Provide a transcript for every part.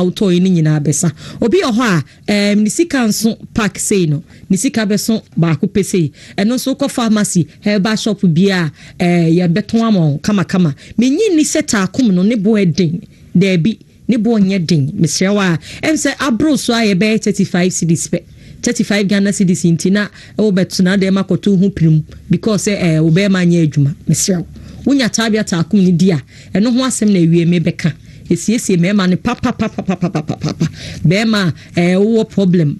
auto ni nyina besa obi oho a ni sika nso pack say no ni sika beso ba ko pese eno nso ko pharmacy herbal shop bia ya beton amon kama menyi ni seta akom no ne bo eden there bi ne bo nye den mesrewa em say abro so aye be 35 cedis pe 35 Ghana cedis intina e betuna de makoto hu prim because obe ma nya adwuma mesrewa wonya tabia ta akom ni dia eno ho asem na ewie me beka esiesie mema ne papa bema wo problem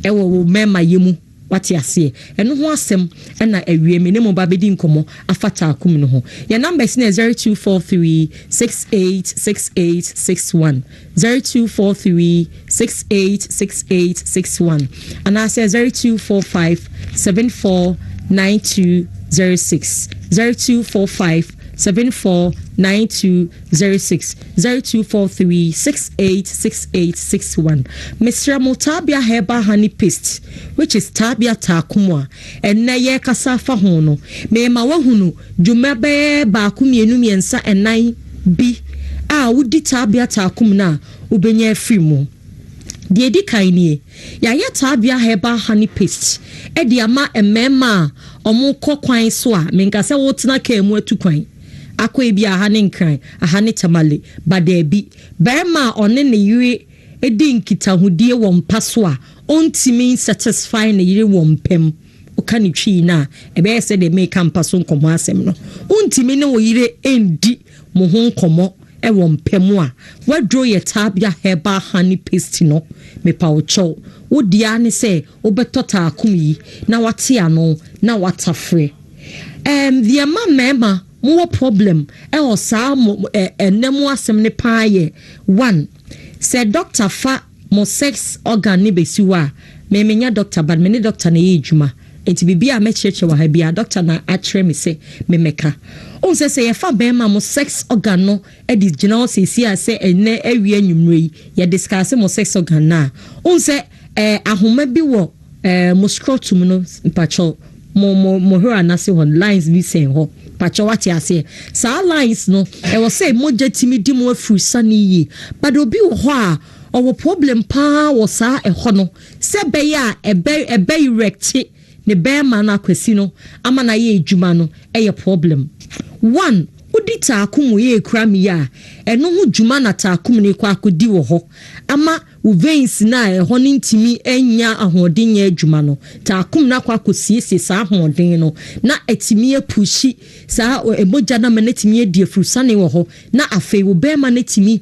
wo mema yemu wati ase eno ho asem na awie me ne mo ba bedi nkomo afata akom no ho your number is 0243686861 0243686861 and I say 0245749206 0245749206 0243686861 Mr. Motabia Heba Honey Paste which is Tabia Takumwa and Naye Kasafa Hono me mawahunu Jumabe Bakumi Numiensa and 9 B Woody Tabia Takumna Ubenye Frimo Die di kaini ya Tabia Heba Honey Paste edi ama emema omo kokwan so a menkasa wotena kemu atukwan akwa bi aha ne nkran aha ne tamale badabi bema one ne yire edi nkitahudie wo mpa so a ontimi satisfy ne yire wo mpem okani twi na ebe se de make am paso nkomo asem no ontimi ne wo yire endi mo ho nkomo wo mpem a wadro ye Tabia Heba Honey Paste no me pa ocho wodia ne se obetota akom yi na wate ano na watafre the mema more problem o sa enemu asem ne paaye one say doctor fa mo sex organ ne besiwa me menya doctor but me ne doctor na ejuma enti bibia me cheche wa ha bia doctor na atre me se me meka on say ye fa bema mo sex organ no e di general say say ene awie anwumre ye discuss mo sex organ na on say ahoma bi wo mo scrotum no mpacho mo hura na se hon lines bi sen ho pacho wati ase sa lines no e wo say moja timi di mo afru sane yi but obi wo ho a owo problem pa wo sa e ho no se be ya ebe erect ne be ma na kwesi no ama na ye edwuma no e problem one udi taakum ye kura mi ya eno ho dwuma na taakum ne kwa akodi wo ho ama wo veins na e ho ntimi enya ahoden ya adwuma no taakum na kwa akosiesie sa ahoden no na etimi epushi sa emoja na manetimi edi afurusane wo ho na afei wo be ma netimi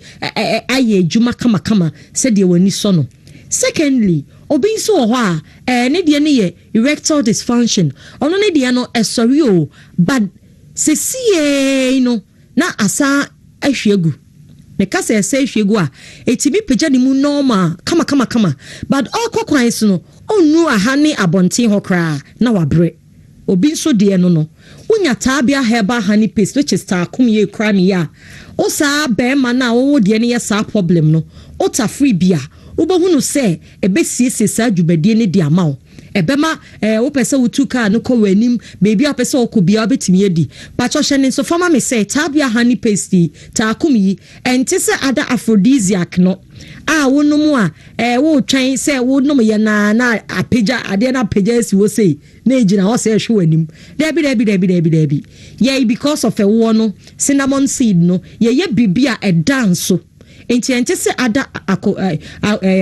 aye adwuma kama se de wani so no secondly obi so ho a ne de ne ye erectile dysfunction ono ne de no esori o but sesiye no na asa ahwegu me kasa ese ahwegu a etibi pagya ne mu normal kama but all kokwan so no onu aha ne abonten ho kra na wabre obi so de no unya Tabia Heba Honey Paste which is taakum ye kra mi ya o sa be ma na wo de ne ya sa problem no o ta free bia ubahunu se ebesiesie sa dwubadie ne di amawo ebema wo pese wutuka no ko wanim baby apese okobia obetimi edi pacho hye so fama me say Tabia Honey Paste taakum yi ente se ada aphrodisiac no wonumu a wo twen se wonum ye na apeja ade na apeja esi wo sei na ejina wo se hwe wanim debi ye because of a wo no cinnamon seed no ye bibia e dance enti se ada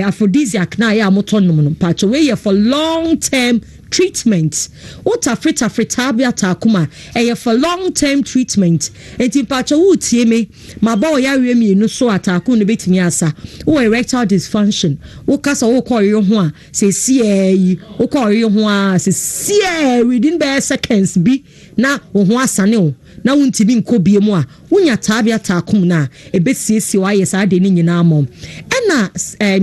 aphrodisiac na ya motonum no pacho we for long term treatment what Tabia Takuma for long term treatment enti pacho wutie me maba ya wiemi no so ataku no betimi asa wo erectile dysfunction wo kasa wo ko yo ho a se sie wo ko yo ho a se sie within by seconds bi na wo ho asane wo na wuntimi nkobie mu a wunya Tabia Takum na ebesiesi wa yesa de ni nyina mom ena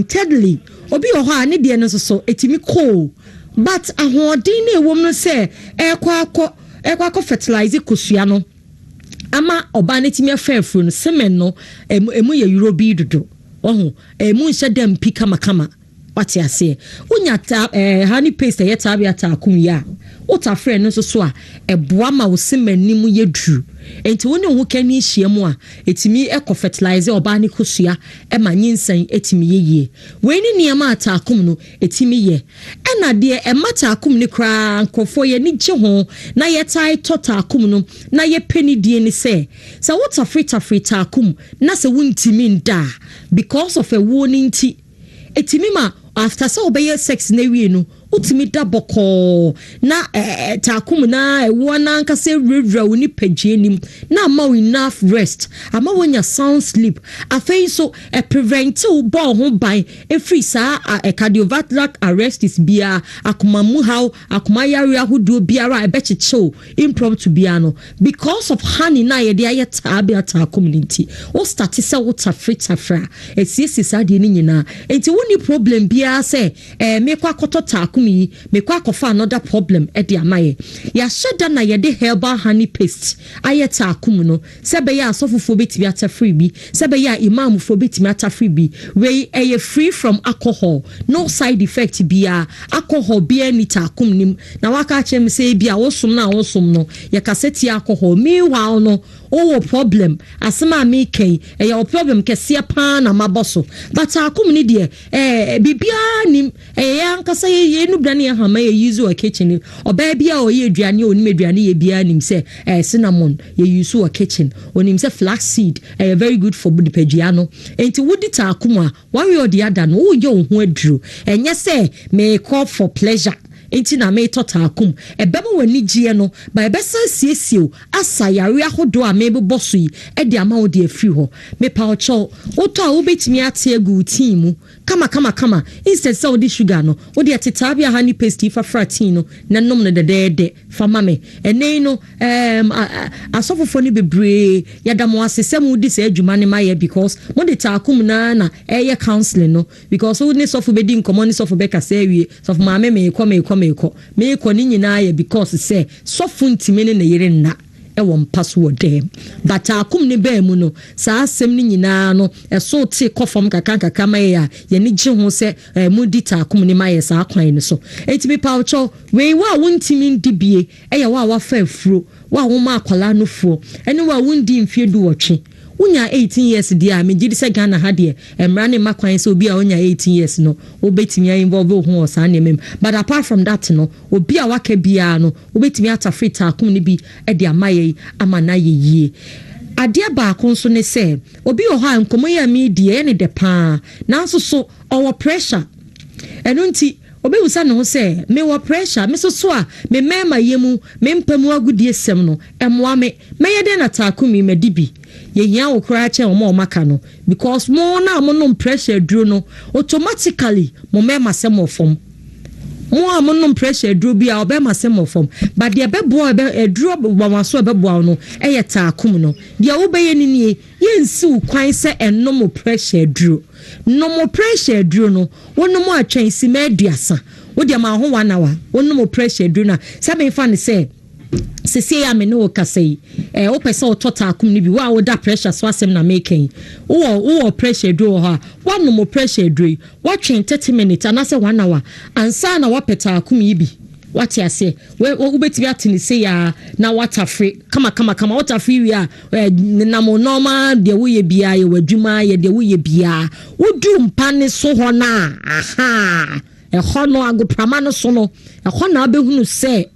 thirdly obi ho a ne de no so etimi ko but ahoɔden na ewom no sɛ ekwa fertilize kosua no ama oba ne timi afɛfuru no semen no emu ye euro bi dodo emu nhyɛ dem pi kama What you say? Unya honey paste ye tabia takum ya. What a friend no so a boama wo semanimu ye dru. Enti woni ho kani hyiamu a etimi eko fertilizer oba ni kosua e ma nyinsan etimi yeye. We ni niam atakum no etimi ye. Ena de e mata akum ni kra nkofo ye ni gye ho na ye tai tota akum no na ye peni die ni se. So what a frita akum na se wuntimi nda because of a warning ti. Etimi ma after so obey sex na wie no utimi da boko na takum na wana nkase rewra woni pagye nim na ma enough rest ama wonya sound sleep afei so prevent bo ho ban free sa cardiovascular arrest is bia akoma mu how akoma yare ahodo biara ebechicho impromptu bia no because of honey na ye de ayeta bia takum nti o start se wo tafra esiesi sa de ni nyina enti woni problem bia se me kwa koto takum me kwa kofa another problem e de amaye ya sheda na ye de herbal honey paste ayeta akum no sebe ya asofofo betimi ata free bi sebe ya imam fo betimi ata free bi we free from alcohol no side effect bia alcohol bia ni ta akum nim na waka chem say bia wosom na wosom no ye kaseti alcohol meanwhile no oh problem asema me kai your problem kese pa na maboso but akum ni de bibia nim Nkansah ye nu brane ya hama ye use o kitchen oba bia o ye aduane o nim aduane ye bia nim se cinnamon ye use o kitchen onim se flax seed very good for body pagya no enti wodi ta akum a one way or the other no wo ye ho aduru enye se me call for pleasure enti na me tota akum ebema wani gie no ba ebesa siesio asa yare ahodo a me boso yi e de ama wo de afiri ho me pa ocho oto a wo betimi ate agu team kama instead so di sugar no wo de tetabia honey paste fa fratin no na nom no de fama me ene no asofofo ni bebre yadamo asesem wo di se adwuma ne maye because mo de ta akum na eye counseling no because wo ni sofo be di nkomo ni sofo be kasa awie sofo ma me ko ni nyina ye because say sofo ntime ne yere nna e won paso dem but akum ne ba mu no sa asem ni nyina no so te kofom kaka maye ya ye ni gye ho se mu di ta akum ne maye sa akwan ne so etimi paucho we wa wontimi ndibie e ye wa fa afuro wa wo ma akwala no fuo ene wa wondi mfie du wotwe unya 18 years dia me gidi se Ghana ha de emra ne makwan se obi a unya 18 years no obetimi involve ho osa ne mem but apart from that no obi a waka bia no obetimi atafrita akum ne bi e de amaye amana yeye ade ba konso ne se obi o ha nkomo ya mi die ne de pa nanso so our pressure enunti obi usa no se me wo pressure me so a me mema yemu me mpamu agudie sem no emwa me yede na taakumi madibi ye hia wo kra che o maka no because mo na mo no pressure duro no automatically mo mema sem ofom mo a mo no pressure duro bi a obema sem ofom but de bebo duro bo so bebo no eye taakum no de wo be ye ni ye nsi kwan se enno pressure duro no more pressure duro no wono mo atwen si ma aduasa wo de ma ho 1 hour wono mo pressure duro na se me fa ne se sese ya me no kasei o pese o tota akum ni bi wa wo da pressure so asem na making wo pressure duro ha wono mo pressure duro wa twen 30 minutes anase 1 hour ansa na wa peta akum yi bi wati ase we ubeti atini se ya na water free kama water free we na mo normal de wo ye bia ye wadwuma ye de wo ye bia wodu mpane so ho na aha ho no agoprama no so no ho na abehunu se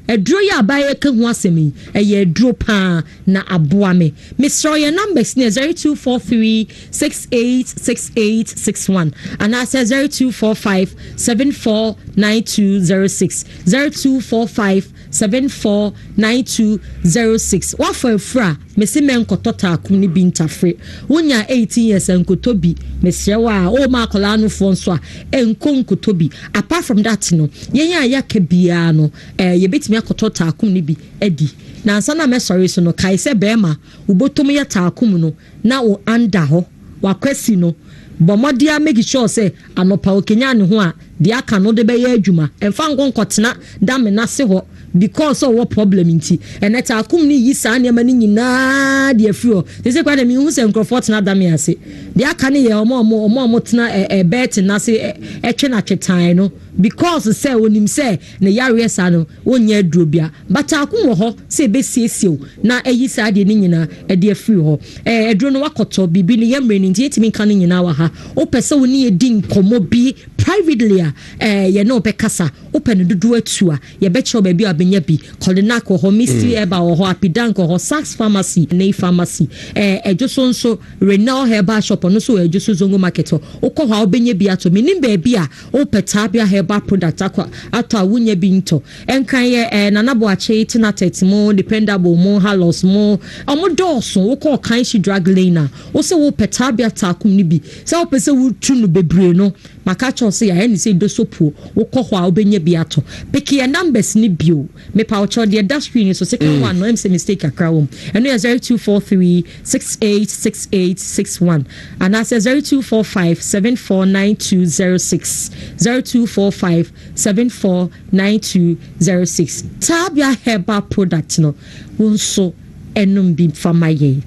edro ya abaye ka hu asemi edro pa na aboa me Mr. your numbers near 0243686861 and I say 0245749206 0245749206 wa for fra mesi menkotota akum ni bi ntafre wonya 18 years enkotobi Mr. wa o ma kola no fo nso a enkonkotobi apart from that no yenya yaka bia no ye betimi akotota akum ni bi edi na ansa na me sorry so no kai se bema ubotom ya ta akum no na o anda ho wa kwasi no bomodia make sure say anopa okenya ne ho a de aka no de be ya adwuma emfa nkonkotena da me na se ho because of what problem inti and that akum ni yi saa ne mani nyina de afio they say kwa de me hu se nkrofot na da me ase de aka ne ye omo tena bet na se etwe na twetan no because say onim say ne yare sa no wonya aduro bia but akum wo ho say be siesie na eyi saa de ni nyina e de afio ho aduro no wakoto bibi ne yamre ni nti etimi kan nyina wa ha o pese woni e din komo bi privately ye no be kasa open dudu atu a ye be che ba bi abenya bi kolina ko ho misi eba ho apidan ko ho sax pharmacy nei pharmacy ejoso nso renal herbal shop no so ejoso zongo market o ko ho obenya bi ato menim ba bi a o peta bia herbal product akwa ato awunya bi nto enkan ye nanabo ache tinatet mo dependable mo halos mo omo doso wo ko kan shi drug lane o se wo peta bia takum ni bi se o pese wo tunu bebre no maka cho se ya ni se do sopo wo ko ho a obenya bi ato pick your numbers ni bio me pa cho the industry so second one no am say mistake akra wom eno 0243 686861 and as 0245 749206 0245 749206 Tabia herbal product no wonso enum bi famaye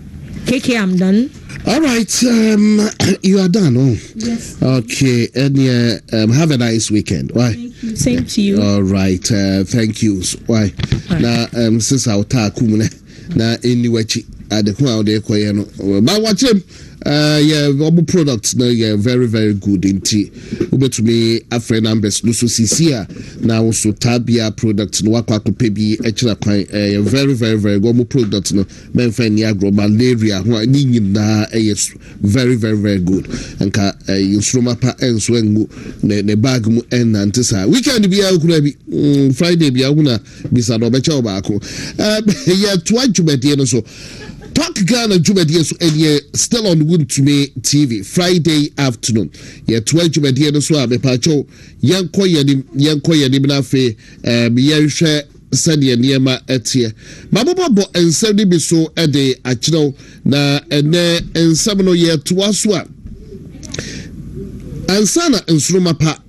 KK I'm done. All right, you are done. Oh, yes. Okay, and have a nice weekend. Why? Thank you. Same to you. All right, thank you. Why? Now, since our takumune, na iniwachi adekwa ode koyeno. But watch him. Yeah, obu products na yeah very very good inti. Ubetumi afre numbers no so sisia na also Tabia products no Kwaku pebi echira kwan very very very good obu products no menfa ni agro malaria ho ni nyina very very very good. Nka instruma pa enso engu ne bag mu enantisa. Weekend bi akura bi Friday bi aguna bisa no becha obako. Yeah twa jumedie no so Talk Ghana Jumedie so any still on Wood to me TV Friday afternoon. Yeah, 12 Jumedie no so me pacho yanko yanim na fe yehwe sane niema etie. Mabobo ensem ni bi so ede achiro na ene ensem no ye toa so a. Ansana nsroma pa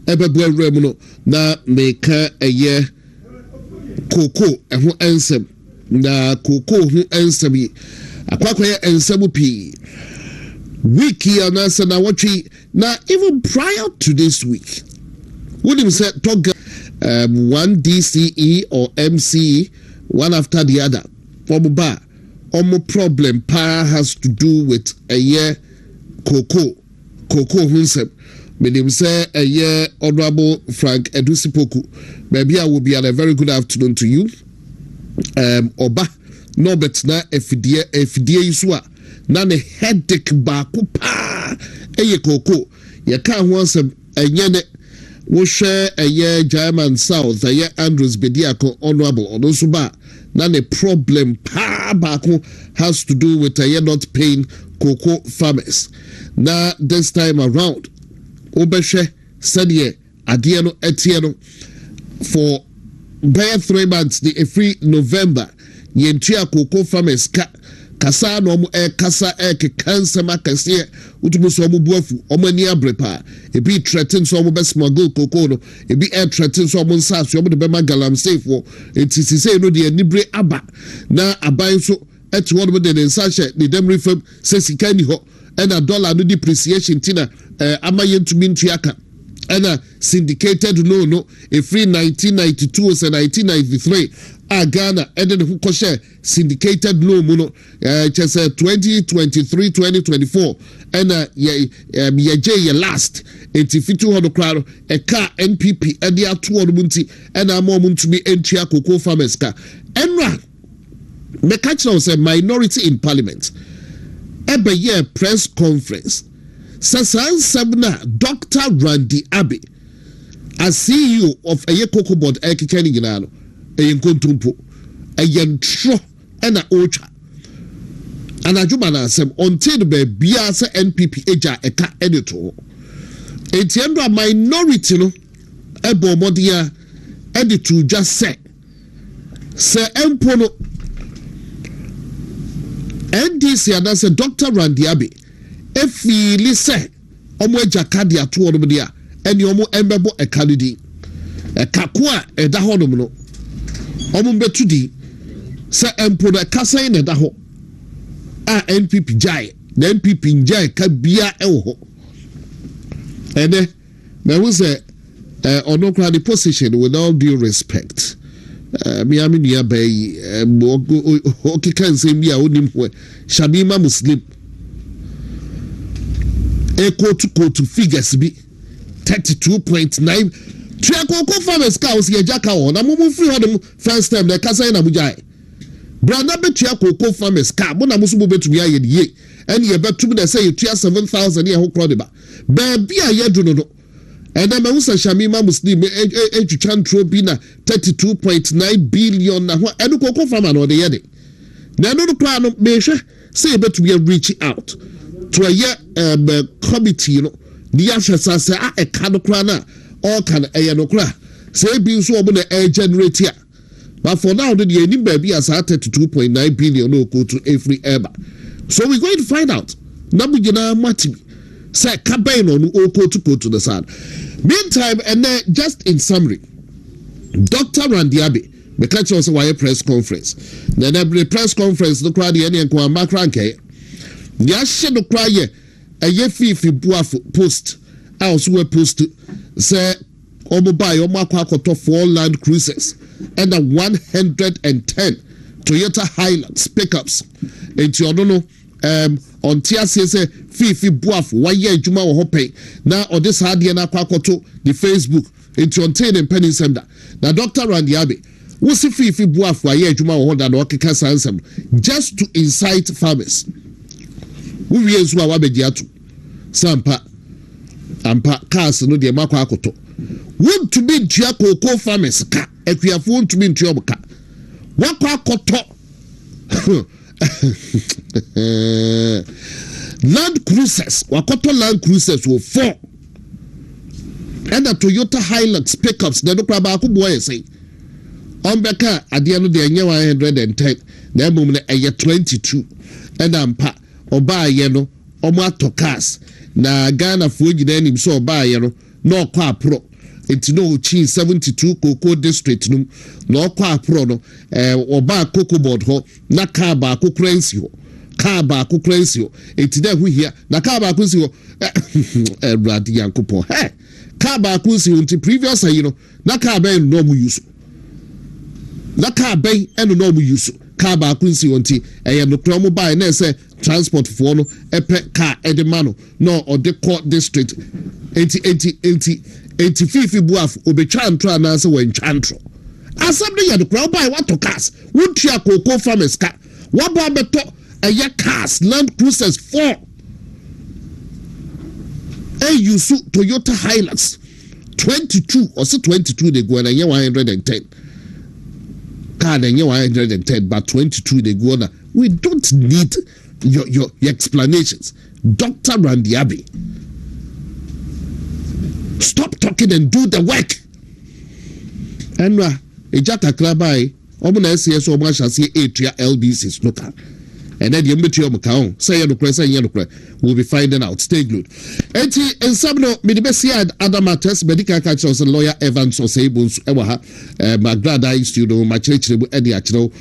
ebebu awrem no na meka eye koko eho ensem na koko hu ensabi akwakoye ensabu pi wiki anasa na watchi na even prior to this week would him say talk one DCE or MCE one after the other omuba omo problem pa has to do with a year koko hunsem medim say a year honorable Frank Edusipoku maybe I will be at a very good afternoon to you. Oba no betna efidie isua na ne headache ba ko pa eye koko ye ka ho asem enye ne wo hwe eye German South eye Andrews Bediako honorable onoso ba na ne problem pa ba ko has to do with eye not paying cocoa farmers na this time around obehwe sade ade no etie no for by 3 months the free November yentua cocoa farmers kasa no mo kasa Nkansah makase utubu so mo buafu omani abrepa ebi threaten so mo be smuggle cocoa no ebi threaten so mo nsa so mo de be magalam safe wo etisi say no de anibre aba na aban so eti wo mo de nsa hye de dem refam se sika ni ho and a dollar no depreciation tina amayentumi ntuaka and a syndicated loan no a free 1992 or 1993 Ghana and then who share syndicated loan no just 2023 2024 and ye last 8200 crowd a car NPP and the 200 munti and a moment to be entry cocoa farmers car and me catch now say minority in parliament every year press conference Sasan Sabna Dr. Randy Abbey as CEO of a cocoa board ekikeni ginano a yenkontumpo a yentro and a ocha and a jumana sem until the biasa NPP eja eka editor etiendo minority no ebo modia editor just say empono NDC and as a Dr. Randy Abbey efili se omo ejakade ato ono dia eni omo embebo ekalidi ekako a eda honom no ɔmo betu di sɛ empo na kasa yi na da ho a NPP jai na NPP jai ka bia ɛwɔ ho ɛnɛ na wo sɛ ɔno kora the position with all due respect me ami nua bayi okika nsɛm bi a onim ho Shamima Muslim quote figures bi 32.9 Triakoko farmers cows ye jaka on na mumu free hodem first time na kasa na mujai branda be triakoko farmers car mo na musu bo betumi aye ye and ye betumi na say 7,000 ye ho kro de ba bia ye do no and na me Shamima Muslim etwantro bi na 32.9 billion na ho enu koko farmer na o de ye de na no kra no me hwe say betumi reach out to a committee no the asase a ka no kra na all can no kra say bi so obo na generate here but for now the enim ba bi as 32.9 billion no go to every ever so we're going to find out na bu gina mati say campaign no o go to the side meantime and just in summary Dr. Randiabe me catch us why press conference na the press conference no kra de ene nko makranke ya hye no kra ye eye fifi buafo post also we post say omobai omakwakoto 4 Land Cruisers and 110 Toyota Hilux pickups enti ono no on tiase say fifi buafo waye adwuma wo hope na ode saade na kwakoto the Facebook enti on ten and penny semda na Dr. Randiabe wo si fifi buafo waye adwuma wo hoda na okeka sansem just to incite farmers wo wie nso a wabegi ato sampa ampa cars no de makwa akoto want to be ntua koko farmers ka akuafo want to be ntua obuka wakwa akoto Land Cruisers wakoto Land Cruisers wo 4 and the Toyota Hilux pickups de no kra ba ko boy say ombeka ade no de enye 110 na emum na eye 22 and ampa oba ye no omo atokars na Ghana fo gina nim so oba ye no na okwa apro enti no chi 72 Koko district no na okwa apro no oba Koko board ho na car ba ko currency ho enti da hu here na car ba ko si ho brad yankopon car ba ko si ho enti previous you know na car ba no mu use na car ba no mu use car ba ko si ho enti no kra mo ba na say transport for no epe car edemano no or the court district 80 fifi buaf obetwa antro na say wen twantro asabde ya the crowd buy what to cars wontua koko farmers car waba beto cars Land Cruisers 4 use Toyota Hilux 22 or so 22 they go na 110 car na 110 but 22 they go na we don't need your explanations. Dr. Randiabe, stop talking and do the work. And ejata klabai omuna SCS omo shasi atria LBCs local. And then the mbetio mkaon say no we'll be finding out. Stay glued. Enti ensabno midibesi other matters medical catchers lawyer Evans Osebunsu ewa magrada studio machirichirebu edi achiro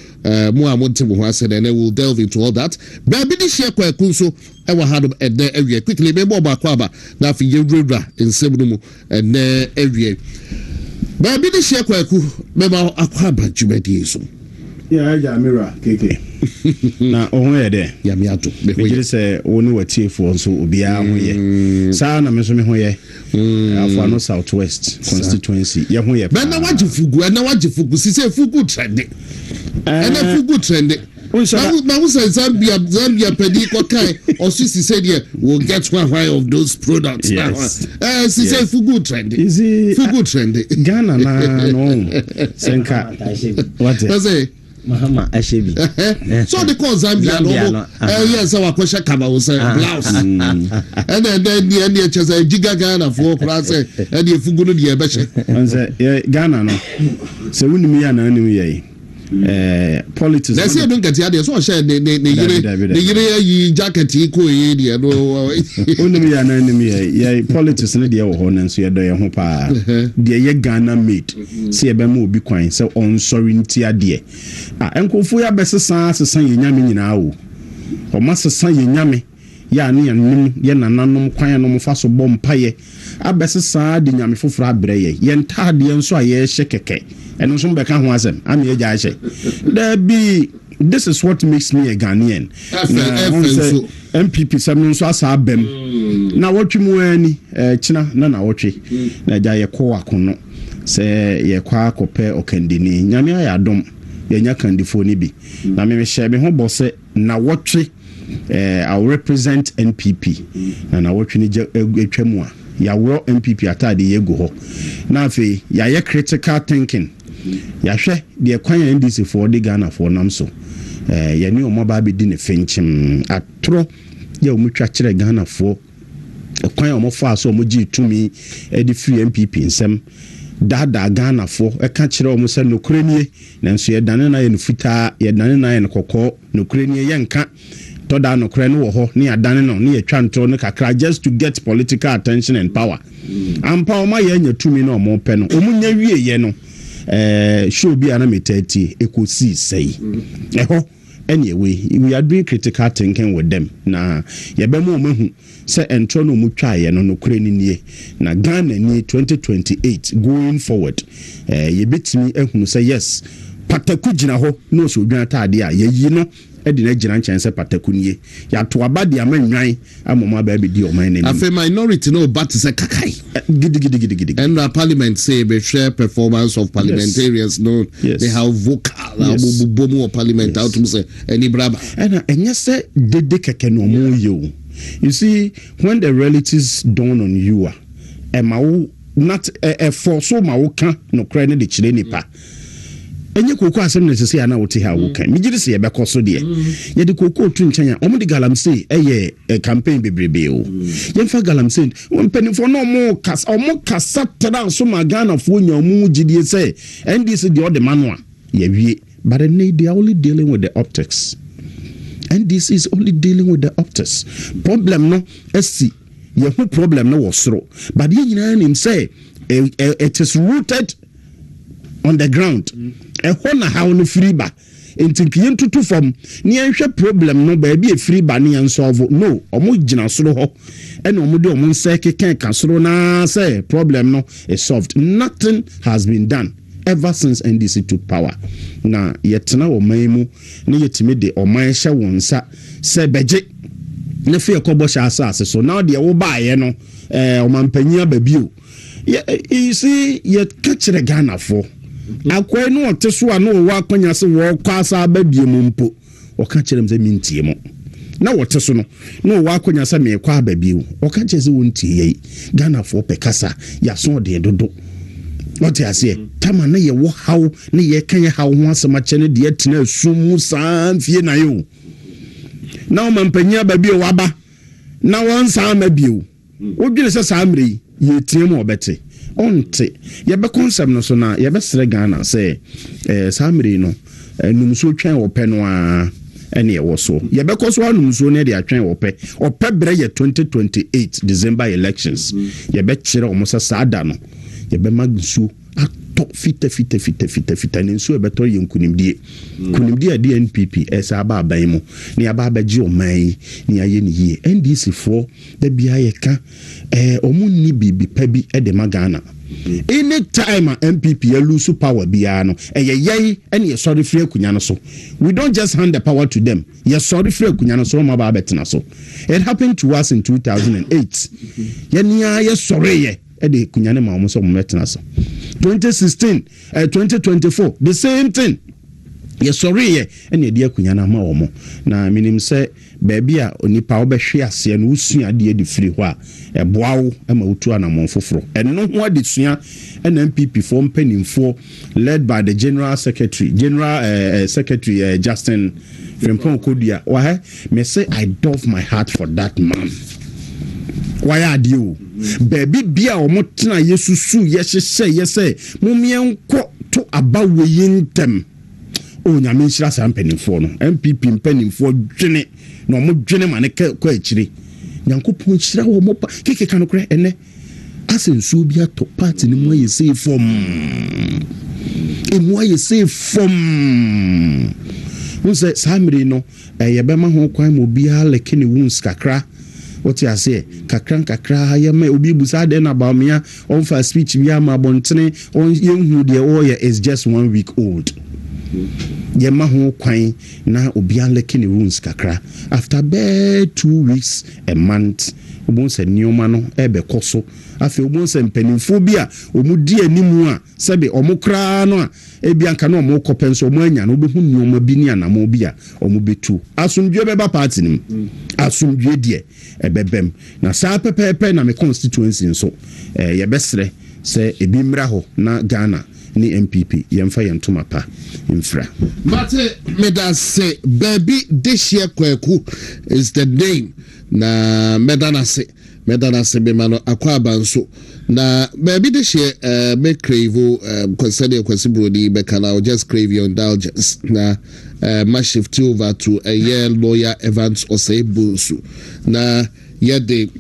mo amonte mo ha said and we'll delve into all that. Baby this year kwa kunso ewa hadom ede area quickly me mo ba kwa ba na fi yewura ensabno mu ene area. Baby this year kwa ku me ma akwa ba jumedi so. Yeah, Jamira, KK. Na ohun de ya mi ato me ho say wonu watiefo nso obia ho ye sa na me so me ho ye afo no southwest constituency ye ho ye ba na wajifugu si say fugu trend na fugu trend ma wo say Zambia pedi ko kai osisi say there will get one of those products si say fugu trend Ghana na no senka what say Mahama Ashebi. So they call Zambia no. Yes, our question kaba was blouse. And then the chese giga Ghana for class and the fugu no the ebeshe. Ghana no. So we me ya na ni ye. politics na say don't get here so share the yire yi jacket ko yi de no only ya na enemy ya politics ne de wo ho na so ye do ye ho pa de ye Ghana made say be ma obi kwan say on sorry ntia de enkofu ya besesa sesan ye nyame nyina wo o ma sesan ye nyame ya ne yanim ye nananom kwan no mfa so bom paye abesesa de nyame foforo abreye ye ntade nso a ye hye keke eno so mbeka ho asem am ye ja hye there be this is what makes me a Ghanaian MPP some nso asa abem na wotwe mu ani kina na wotwe na ja ye ko akono se ye kwa akopɛ okandini nyame ya dom ye nya kandifo ni bi na me hye me ho bose na wotwe I will represent NPP na wotwe ni etwam a ya wo MPP atade ye go ho na afi ya ye critical thinking ya hwe de kwan NDC for the Ghana for nam so ya ni omo ba be di ne fenchim atro ya omutwa kire Ghana for kwan omo fa so omo gi tumi e di free MPP nsem dada Ghana for e ka kire omo se nokrenie nanso ye dane na ye nufuta ye dane na ye nkokɔ nokrenie ye nka to da no kre no wo ho ne adane no ne yetwa nto no kakra just to get political attention and power ampa o ma ye nya tumi no mo pe no o munya wie ye no show bi ana metati ekosi sei eho anyway we are doing critical thinking with them na ye be mo mahu se entro no mu twa ye no kre ni nie na Ghana ni 2028 going forward ye betimi ehunu se yes pataku gina ho no so dwan taade a ye yi no edina gina nkyɛnse patakunie ya to abade amanwan amoma ba be di oman nani afi minority no but say kakai gidi and the parliament say be share performance of parliamentarians. No, they have vocal bomu of parliament out to say any braba and enye say dede keke no mo ye. You see, when the realities dawn on you emawo not for so ma wo ka no kra ne de kire nipa enye koko asem ne sese ya na wote ha wo kan migiri se ye be koso de ye de koko tu nkyanya omo de galamsey eye campaign bebrebe o ye mfa galamsey mpanifo no omo kasa tra so ma Ghana fo nya omo gidie se NDC de ode manua ye wie but they are only dealing with the optics. NDC is only dealing with the optics. Problem no esi ye who problem no was through but ye nyina nim say it is rooted on the ground. Ehona how no free ba entikiye ntutu fam ne enhwe problem no ba bi e free ba ne en solve no omo gina soro ho ene omo de omo nse keken ka soro na say problem no is solved. Nothing has been done ever since NDC took power. Na yetena o maimu ne yetime de o man hye wonsa se beje ne fe ekobo sha asase so now de wo ba ye no o man panyia ba bio you see ye kachire Ghana for akwai no oteso a no wa kwanya se wo kwasa ba bie mu mpo o ka kire mze mintie mo na woteso no wa kwanya se me kwa ba bie o ka kire se wontie ye Ghana for pekasa ya so de dodo what you say tama na ye wo haw na ye kan ye haw ho asema chene de atina asum san fie na yo na o mampanya ba bie waba na won san ma bie o dwene se sa amre ye tie mo obete onte ye be concept no so na ye be sere Ghana say samre no numso twan wo pe no a ene ye wo so ye be koso numso ne de atwan wo pe bre ye 2028 December elections ye be kire o mo sa sada no ye be magsu atop fita nenso e beto ye nkunimdie de NPP esa aba aban mu ne aba abaji o man ne aye ne yie NDC for da bia ye ka omu ni bibi pa bi e de magana any time MPP ya lose power bia no ye ene ye sorry free akunya no so we don't just hand the power to them ye sorry free akunya no so ma ba betena so. It happened to us in 2008 ye nia ye sorry ye ede kunyane ma omo so mo metena so 2016 2024 the same thing ye sorry ye ene de akunyana ma omo na minim se baby a onipa obehwe ase no usua de edi firi ho a eboawo ma utu anamon foforo eno ho ade sua ena MPP for mpanimfo led by the general secretary Justin Frimpong Kodia why me say I dove my heart for that man. Why are you baby bia o motena yesusu ye hye ye say mumien ko to abawe yintem o nyame nhyira sa mpanimfoɔ no MPP mpanimfoɔ dwene na ɔmo dwene ma ne kɔ akyire nyankopɔn nhyira wɔ mo pa keke ka no korɛ ene asensuo bi atɔ party ne mu ayɛ sei fom emu ayɛ sei fom wonse samiri no yɛbɛma ho kwan mo bia leke ne wounds kakra what you say kakra ya me obi busa de na ba mea on fa speech bi ama bontene on yenhu de o ye is just 1 week old yɛma ho kwan na obi leke ne wounds kakra after be 2 weeks a month obon se nioma no ebekɔ so afi obon se mpanimfo bi a omudi animu a sebe omukra no a ebi anka no omukɔpɛ nso omanya no obehu nioma bi ni anamo bi a omubetu asomdwe beba party nim asomdwe de ebebem na saa pepepe na me constituency nso yɛbɛsrɛ sɛ ebi mmra ho na Ghana ni MPP yɛmfa yɛntoma pa infra mate medase baby this year Kwaku is the name na medanase be mano akwa banso na baby this year me crave concerning kwasibrodi be kana just crave your indulgence na ma shift over to a year lawyer Evans Osei-Bunsu na yede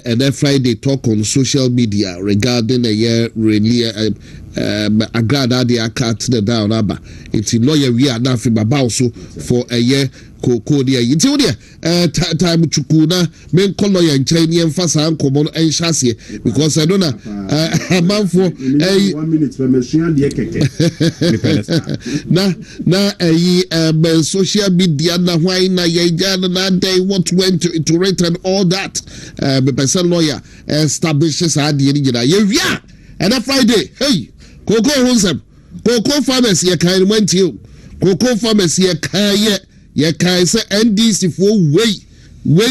and then Friday talk on social media regarding a year really agrada de akat the down aba it's lawyer we are now also for a year Kwaku dia yiti wo dia time chukuna men call lawyer nchen ye mfa sa nkomo en hyasie because I don't know man for 1 minute for mesua de keke na social media na why na ye jana na day what went to rate and all that the person lawyer establishes ade ni gina ye wia and Friday hey Kwaku honsem Kwaku pharmacy ye kan manti Kwaku pharmacy ye kan ye kai say NDC for way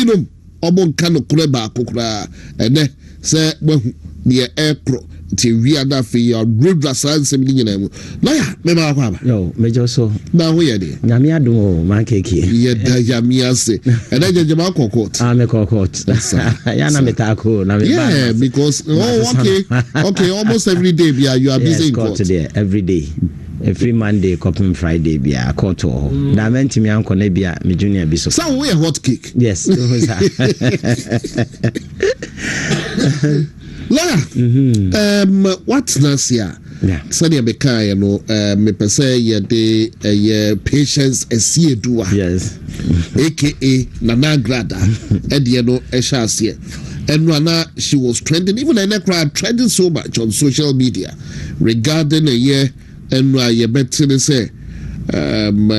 no obon kan kure ba kokura ene say wahu ne ekro ti wi ada fe ya redra sansem ni nyina mu lawyer me ma kwa ba yo mejo so na ho ye de nyame adom o man keke ye da yami ase ene je ma kokot me kokot ya na metako na me yeah because okay almost every day you are busy in court today every day every Monday coping Friday be a court or na mentimi anko na bia me junior bi so we a hot cake yes Lawyer, what's Nasia? Yeah. Sanya Beka, you know, me pese ye patience a see dua. Yes. AKA Nana Grada, Ediano Eshasia. And Rana, she was trending, even in a crowd, trending so much on social media regarding a year and ye better say,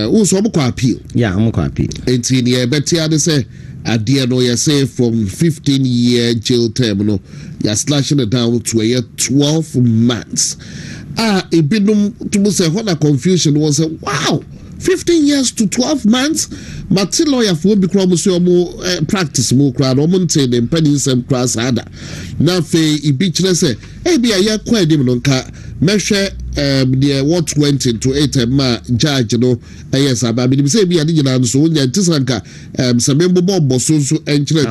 also I'm appeal. Yeah, I'm appeal. And in ye better say, Adiano, you say from 15-year jail term, no, you're slashing it down to a year 12 months. It been to say what a confusion was. Wow, 15 years to 12 months. But still, lawyer for become more practice more crowd or maintain and penny some class other. Now, Fay, say, hey, be a year quite different measure the what went into it judge no yes I mean say be adina so nya tisanka some member so enchire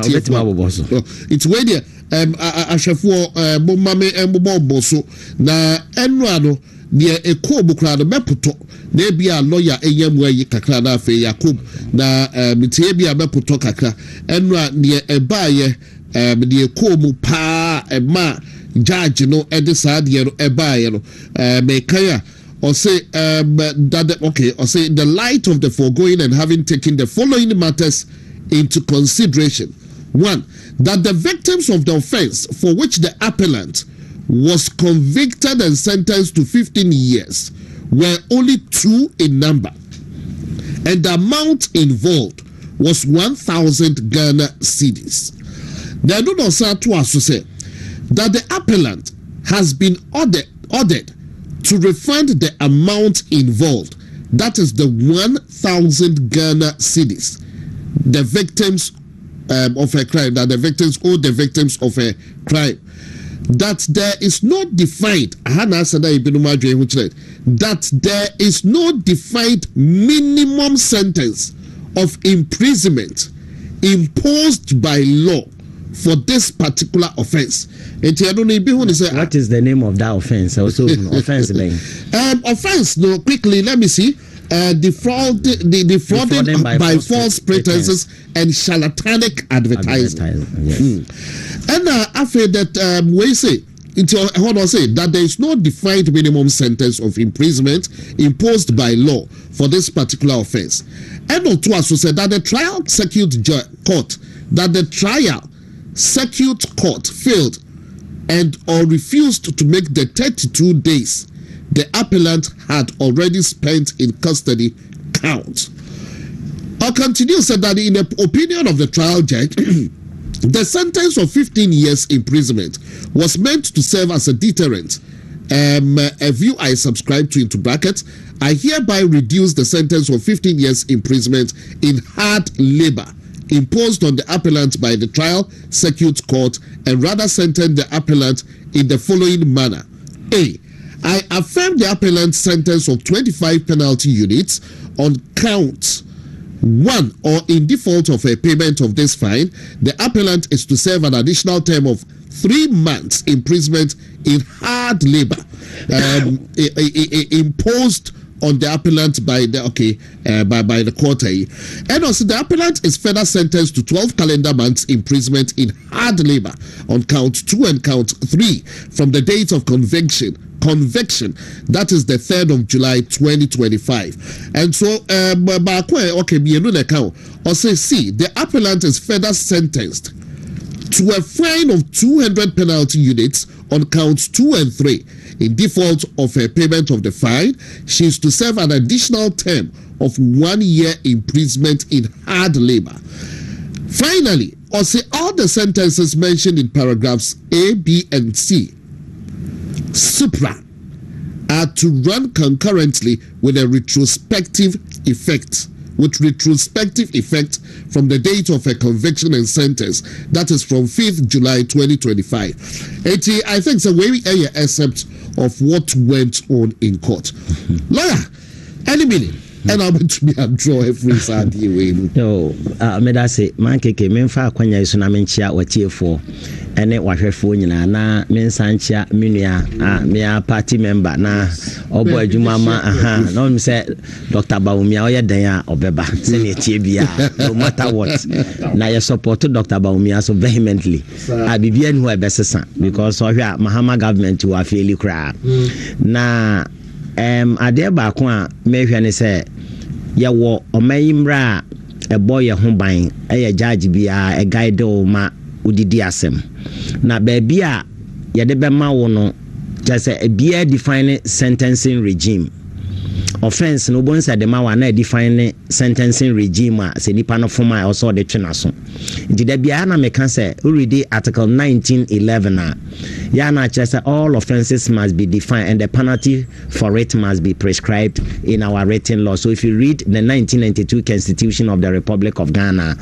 it's way there ahwefo bomame embo so na enra no de ekobu kra no mepoto na bia lawyer eyam ayi kakra na afa Yakob na mitie bia mepoto kakra enra de ebaaye de ekomu pa ema judge no edisad ye no ebaye no mekaya or say that okay or say the light of the foregoing and having taken the following matters into consideration. 1, that the victims of the offense for which the appellant was convicted and sentenced to 15 years were only 2 in number and the amount involved was 1,000 Ghana cedis. They do not say to us to say that the appellant has been ordered to refund the amount involved, that is the 1,000 Ghana cedis, the victims of a crime, that the victims owe the victims of a crime, that there is no defined, that there is no defined minimum sentence of imprisonment imposed by law for this particular offense. What is the name of that offense? Also, offense, offense. No, quickly, let me see. Defrauding by false pretenses and charlatanic advertising. Yes. And I feel that we say that there is no defined minimum sentence of imprisonment imposed by law for this particular offense. And also said that the trial circuit court failed and or refused to make the 32 days the appellant had already spent in custody count. I'll continue said that in the opinion of the trial judge, the sentence of 15 years imprisonment was meant to serve as a deterrent. A view I subscribe to into brackets. I hereby reduce the sentence of 15 years imprisonment in hard labor imposed on the appellant by the trial circuit court and rather sentence the appellant in the following manner. A. I affirm the appellant's sentence of 25 penalty units on count 1 or in default of a payment of this fine, the appellant is to serve an additional term of 3 months imprisonment in hard labor imposed on the appellant by the by the court. And also the appellant is further sentenced to 12 calendar months imprisonment in hard labor on count 2 and count 3 from the date of conviction, that is the 3rd of July 2025. And so the appellant is further sentenced to a fine of 200 penalty units on counts 2 and 3. In default of a payment of the fine, she is to serve an additional term of 1 year imprisonment in hard labor. Finally, all the sentences mentioned in paragraphs A, B, and C supra are to run concurrently with a retrospective effect from the date of a conviction and sentence, that is from 5th July 2025. I think it's a very except of what went on in court. Lawyer, any minute. And I'm to be a draw every Saturday way. No, I say, man, keke, menfa kwanya isu na menchia watiefo. Ene wahwefo nyina na mensanchia minua me party member na obo adwumama na me say Dr. Baumia oye dan a obeba se ne tie bia no matter what na ye support Dr. Baumia so vehemently bibia ni ho ebesesa because ohwe Mahama government wa faili kra na ade ba ko a mehwe ne se ye wo omayimra ebo ye ho ban ye judge bia e guide o ma udidi asem na baby a yede be ma wo no just a bia define sentencing regime offense no bon say de ma wa na define sentencing regime a se nipa no form a also de twena so nti da bia na me kan say already article 1911 a ya na say all offenses must be defined and the penalty for it must be prescribed in our written law. So if you read the 1992 Constitution of the Republic of Ghana,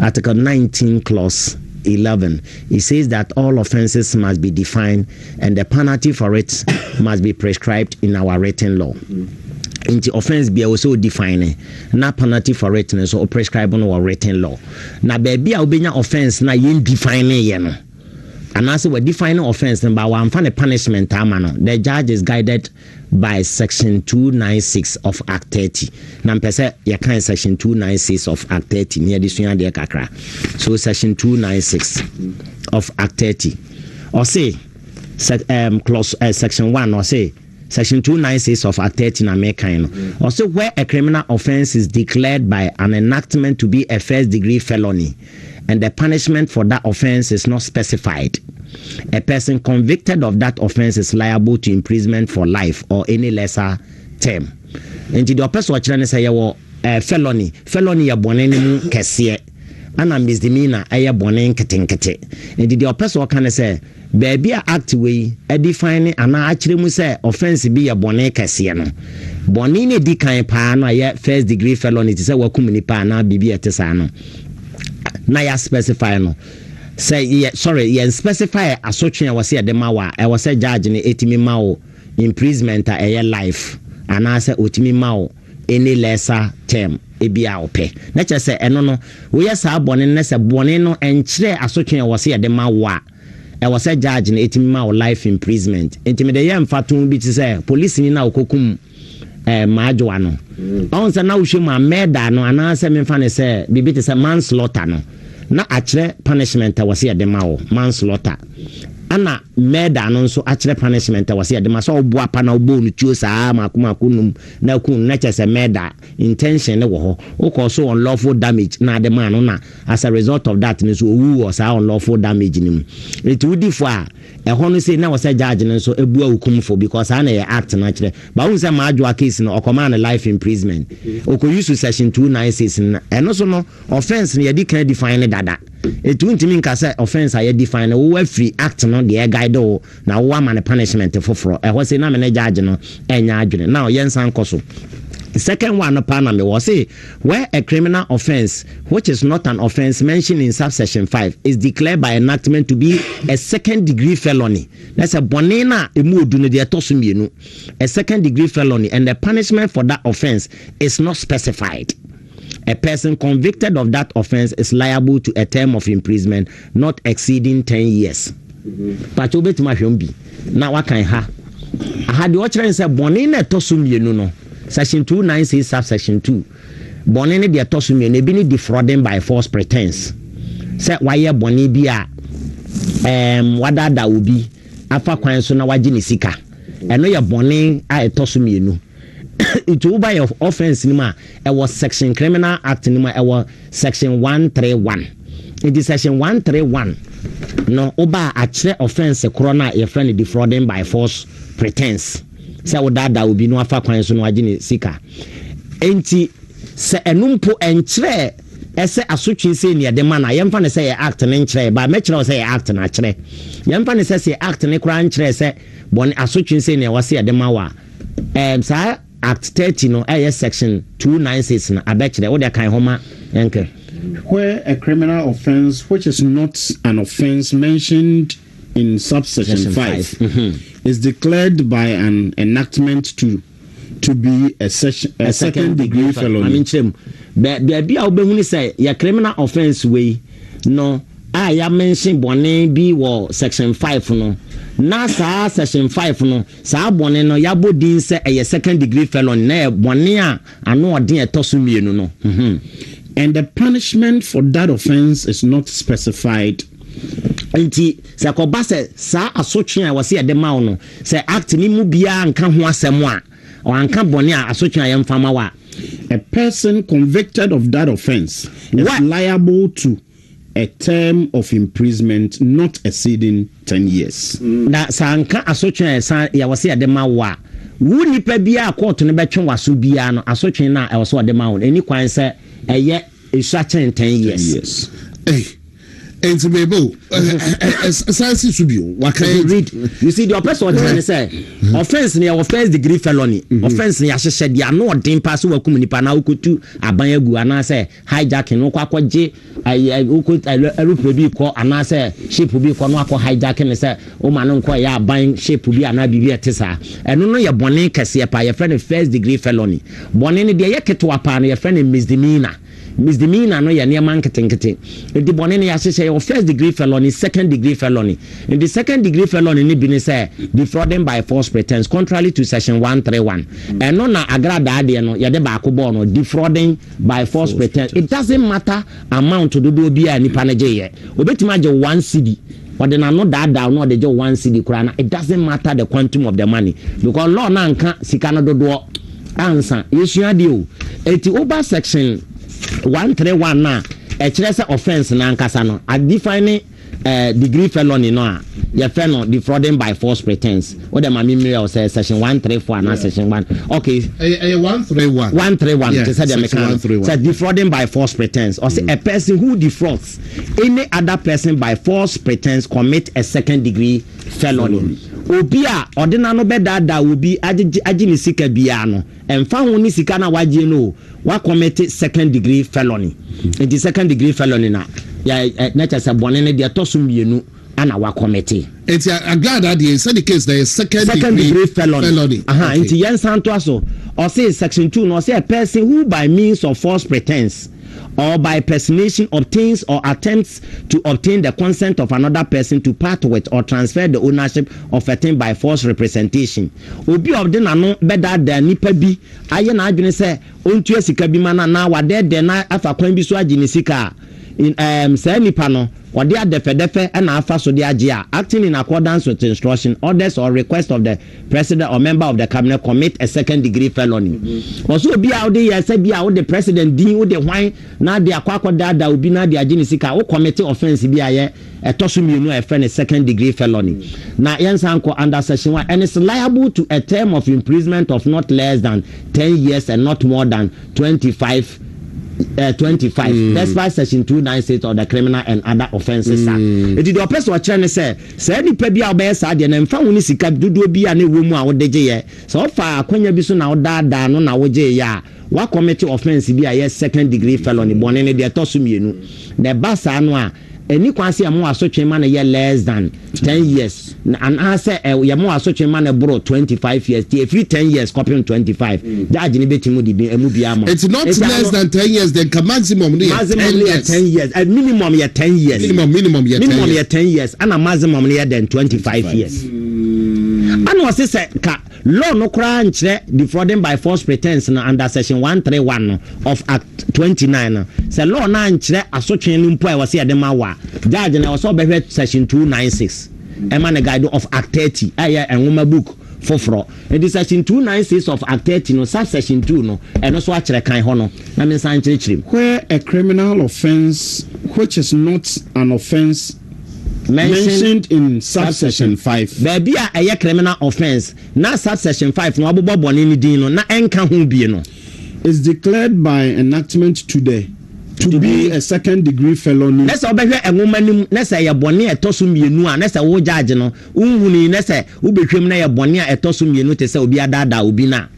article 19 clause 11, it says that all offenses must be defined and the penalty for it must be prescribed in our written law. In the offense be also defining na penalty for it so prescribed in our written law. Na baby a obenya offense na yen defining ye no. And also we defining offense number one for the punishment no. The judge is guided by section 296 of Act 30. Na mpese ya kan section 296 of Act 30 near this one there kakra. So section 296 of Act 30. Or say clause section 1 or say section 296 of Act 30 na mekan. Also where a criminal offense is declared by an enactment to be a first degree felony and the punishment for that offense is not specified, a person convicted of that offense is liable to imprisonment for life or any lesser term. And the person watching say felony ya bone mu kese ana misdemeanor aya bone nketenkete. And the person can say baby act way e define ana akire mu say offense bi ya bone kese no bone ne di kan pa no ya first degree felony ti say wakum ni pa na bibi etesa no na ya specify no say yen specify asotwe was say dem awa e was say judge ne etimi mawo imprisonment a life and I say otimi mawo any lesser term ebia ope na che se eno no wo ye saa bɔne ne se bɔne no enkyere asotwe wo se ye de ma wo a e wo se judge na etimi ma wo life imprisonment entimi de ye mfaton bi ti se police ni na okokum maajoa no on se na wo hwe ma murder no ana se memfa ne se bibi ti se manslaughter no na akyere punishment wo se ye de ma wo manslaughter ana murder no nso akyere punishment wo se ye de ma so obo apa na obo no tuo saa makomakonum na kun na kyese murder intention ne wo ho o ko so unlawful damage na de man no na as a result of that nso owu o saa unlawful damage nim it would differ e ho no say na wo say judge nso ebu awukum for because ana ye act na kyere ba won say maajo case no o command life imprisonment o ko use section 296 na eno so no offense ne ye di kan define dada it won't mean ka say offense aye define wo free act no de guide o na wo ama ne punishment for e ho say na me ne judge no enya adwene now yen san koso. The second one me was say where a criminal offense which is not an offense mentioned in subsection 5 is declared by enactment to be a second degree felony. That's a bonena emudu de atosumienu. A second degree felony and the punishment for that offense is not specified. A person convicted of that offense is liable to a term of imprisonment not exceeding 10 years. Pacho betima hwombi. Na wakan ha. Aha de ochre say bonena atosumienu no. Section 296 subsection 2 bɔne ne de tosumi ne bi ne defrauding by false pretense say why bɔne bi a wadada obi afa kwan so na waji ne sika eno ye bɔne a tosumi enu it will by of offense ni ma e was section criminal act ni ma e was section 131 it is section 131 no oba a kyerɛ offense korona ye friend defrauding by false pretense say wadada obi no afa kwan so no waji ne sika enti se enumpo enkyerɛ ese asotwe se ne de ma na yemfa ne say act ne nkyerɛ ba mekyerɛ say act na kyerɛ yemfa ne say act ne kura nkyerɛ se bon asotwe se ne wase de ma wa sa act 30 no section 296 na abekyerɛ wo de kan homa enke where a criminal offense which is not an offense mentioned in subsection 5 is declared by an enactment to be a second degree felony. I mean, be a obehuni say your criminal offense way no. Ya mention bone bi wo section 5 no. Na sa section 5 no. Sa bone no ya bodin say a second degree felony na bone a ano odin etosumienu no. And the punishment for that offense is not specified. Enti se akoba se sa asotwe a wase de ma no se act ni mu bia nka ho asem a o anka bone a asotwe a yemfama wa a person convicted of that offense is liable to a term of imprisonment not exceeding 10 years. Na sa anka asotwe sa ya wase de ma wa wu nipa bia court no betwe waso bia no asotwe na e wase de ma wo eni kwan se eye esuachen 10 years. And to be able, science should be what can you read? You see, the person what say offense near first degree felony, offense near said they are not dim pass who community now could to abanyagu and I say hijacking no quaje. I could I call and I say ship will be for no hijacking and say, oh man, ya buying ship will be an IBV tessa. And no your bonnet cassia by your friend first degree felony. Bonnet the yake to upon your friend in misdemeanor. Misdemeanor no ya near marketing kete. The bonnet ya say your first degree felony, second degree felony. In the second degree felony ni bini say defrauding by false pretense contrary to section 131. And no na agrada ade no ya de ba ko no defrauding by false pretense. It doesn't matter amount to do bia ni paneje ye. Obetima je 1 cedi. But then I'm not that down, no, they just 1 cedi krana. It doesn't matter the quantum of the money because law na nka sikana do answer. Yes, you do. Eti over section 131 na a chrese offense na Nkansah no a define degree felony no a ye fe no defrauding by false pretense what the mami mirror say section 134 na section 1 okay 131 yeah, they said the say defrauding by false pretense or say a person who defrauds any other person by false pretense commit a second degree felony. Obi a ordinary no be dada obi agi ni sika bia no emfa ho ni sika na waje no wa commit second degree felony. It is second degree felony na ya nature say bone ne de toso mienu ana wa committee. It's a glad idea. Said the case there is second degree felony. Into yen santo or say section 2 no say a person who by means of false pretense or by personation obtains or attempts to obtain the consent of another person to part with or transfer the ownership of a thing by false representation. Obi of the nano better than nipa bi aye na adwene say ontua sika bi mana na wade de na afa kwan bi so agye ne sika in say nipa no wade adefe and afa so de agye acting in accordance with instruction, orders or request of the president or member of the cabinet commit a second degree felony. Also obi out there say bi a the president din wo de hwan na de akwakoda da obi na de agye ne sika wo commit offense bi aye etoso mienu a friend second degree felony. Na yensanko under section 1 and is liable to a term of imprisonment of not less than 10 years and not more than 25 despite section 296 of the criminal and other offences act. It did the person watching say ni pe bia obey sa de na mfa woni sika dodo bia na ewo mu a wodege ye so fa akwanya bi so na woda no na woje ya wa committee offense bia ye second degree felony bone ne de toso mienu the basa no a any kwanse ya mo asotwe ma na ye less than 10 years and answer ya mo asotwe ma na bro 25 years the free 10 years copying 25 judge ni betimu di emu bia ma it's not less than 10 years then maximum 10 years and minimum ya 10 years minimum ya 10 years and a maximum ya then 25 years and was say ka law no kra nkyere defrauding by false pretense na under section 131 of act 29 say law na nkyere asotwe ni mpo a wase ade ma wa judge na was obehwe section 296 emane guide of act 30 aya enwoma book foforo and section 296 of act 30 no subsection 2 no eno so akere kan ho no na me san kire where a criminal offense which is not an offense mentioned in subsection 5 baby a criminal offense na subsection 5 no abobo bone ni din no na enka ho bie no is declared by enactment today to be a second degree felony. Nessa obehwe enwoma nim nessa ye bone etoso mienu a nessa wo judge no unhuni nessa ubehwem na ye bone a etoso mienu te se obi adada obi na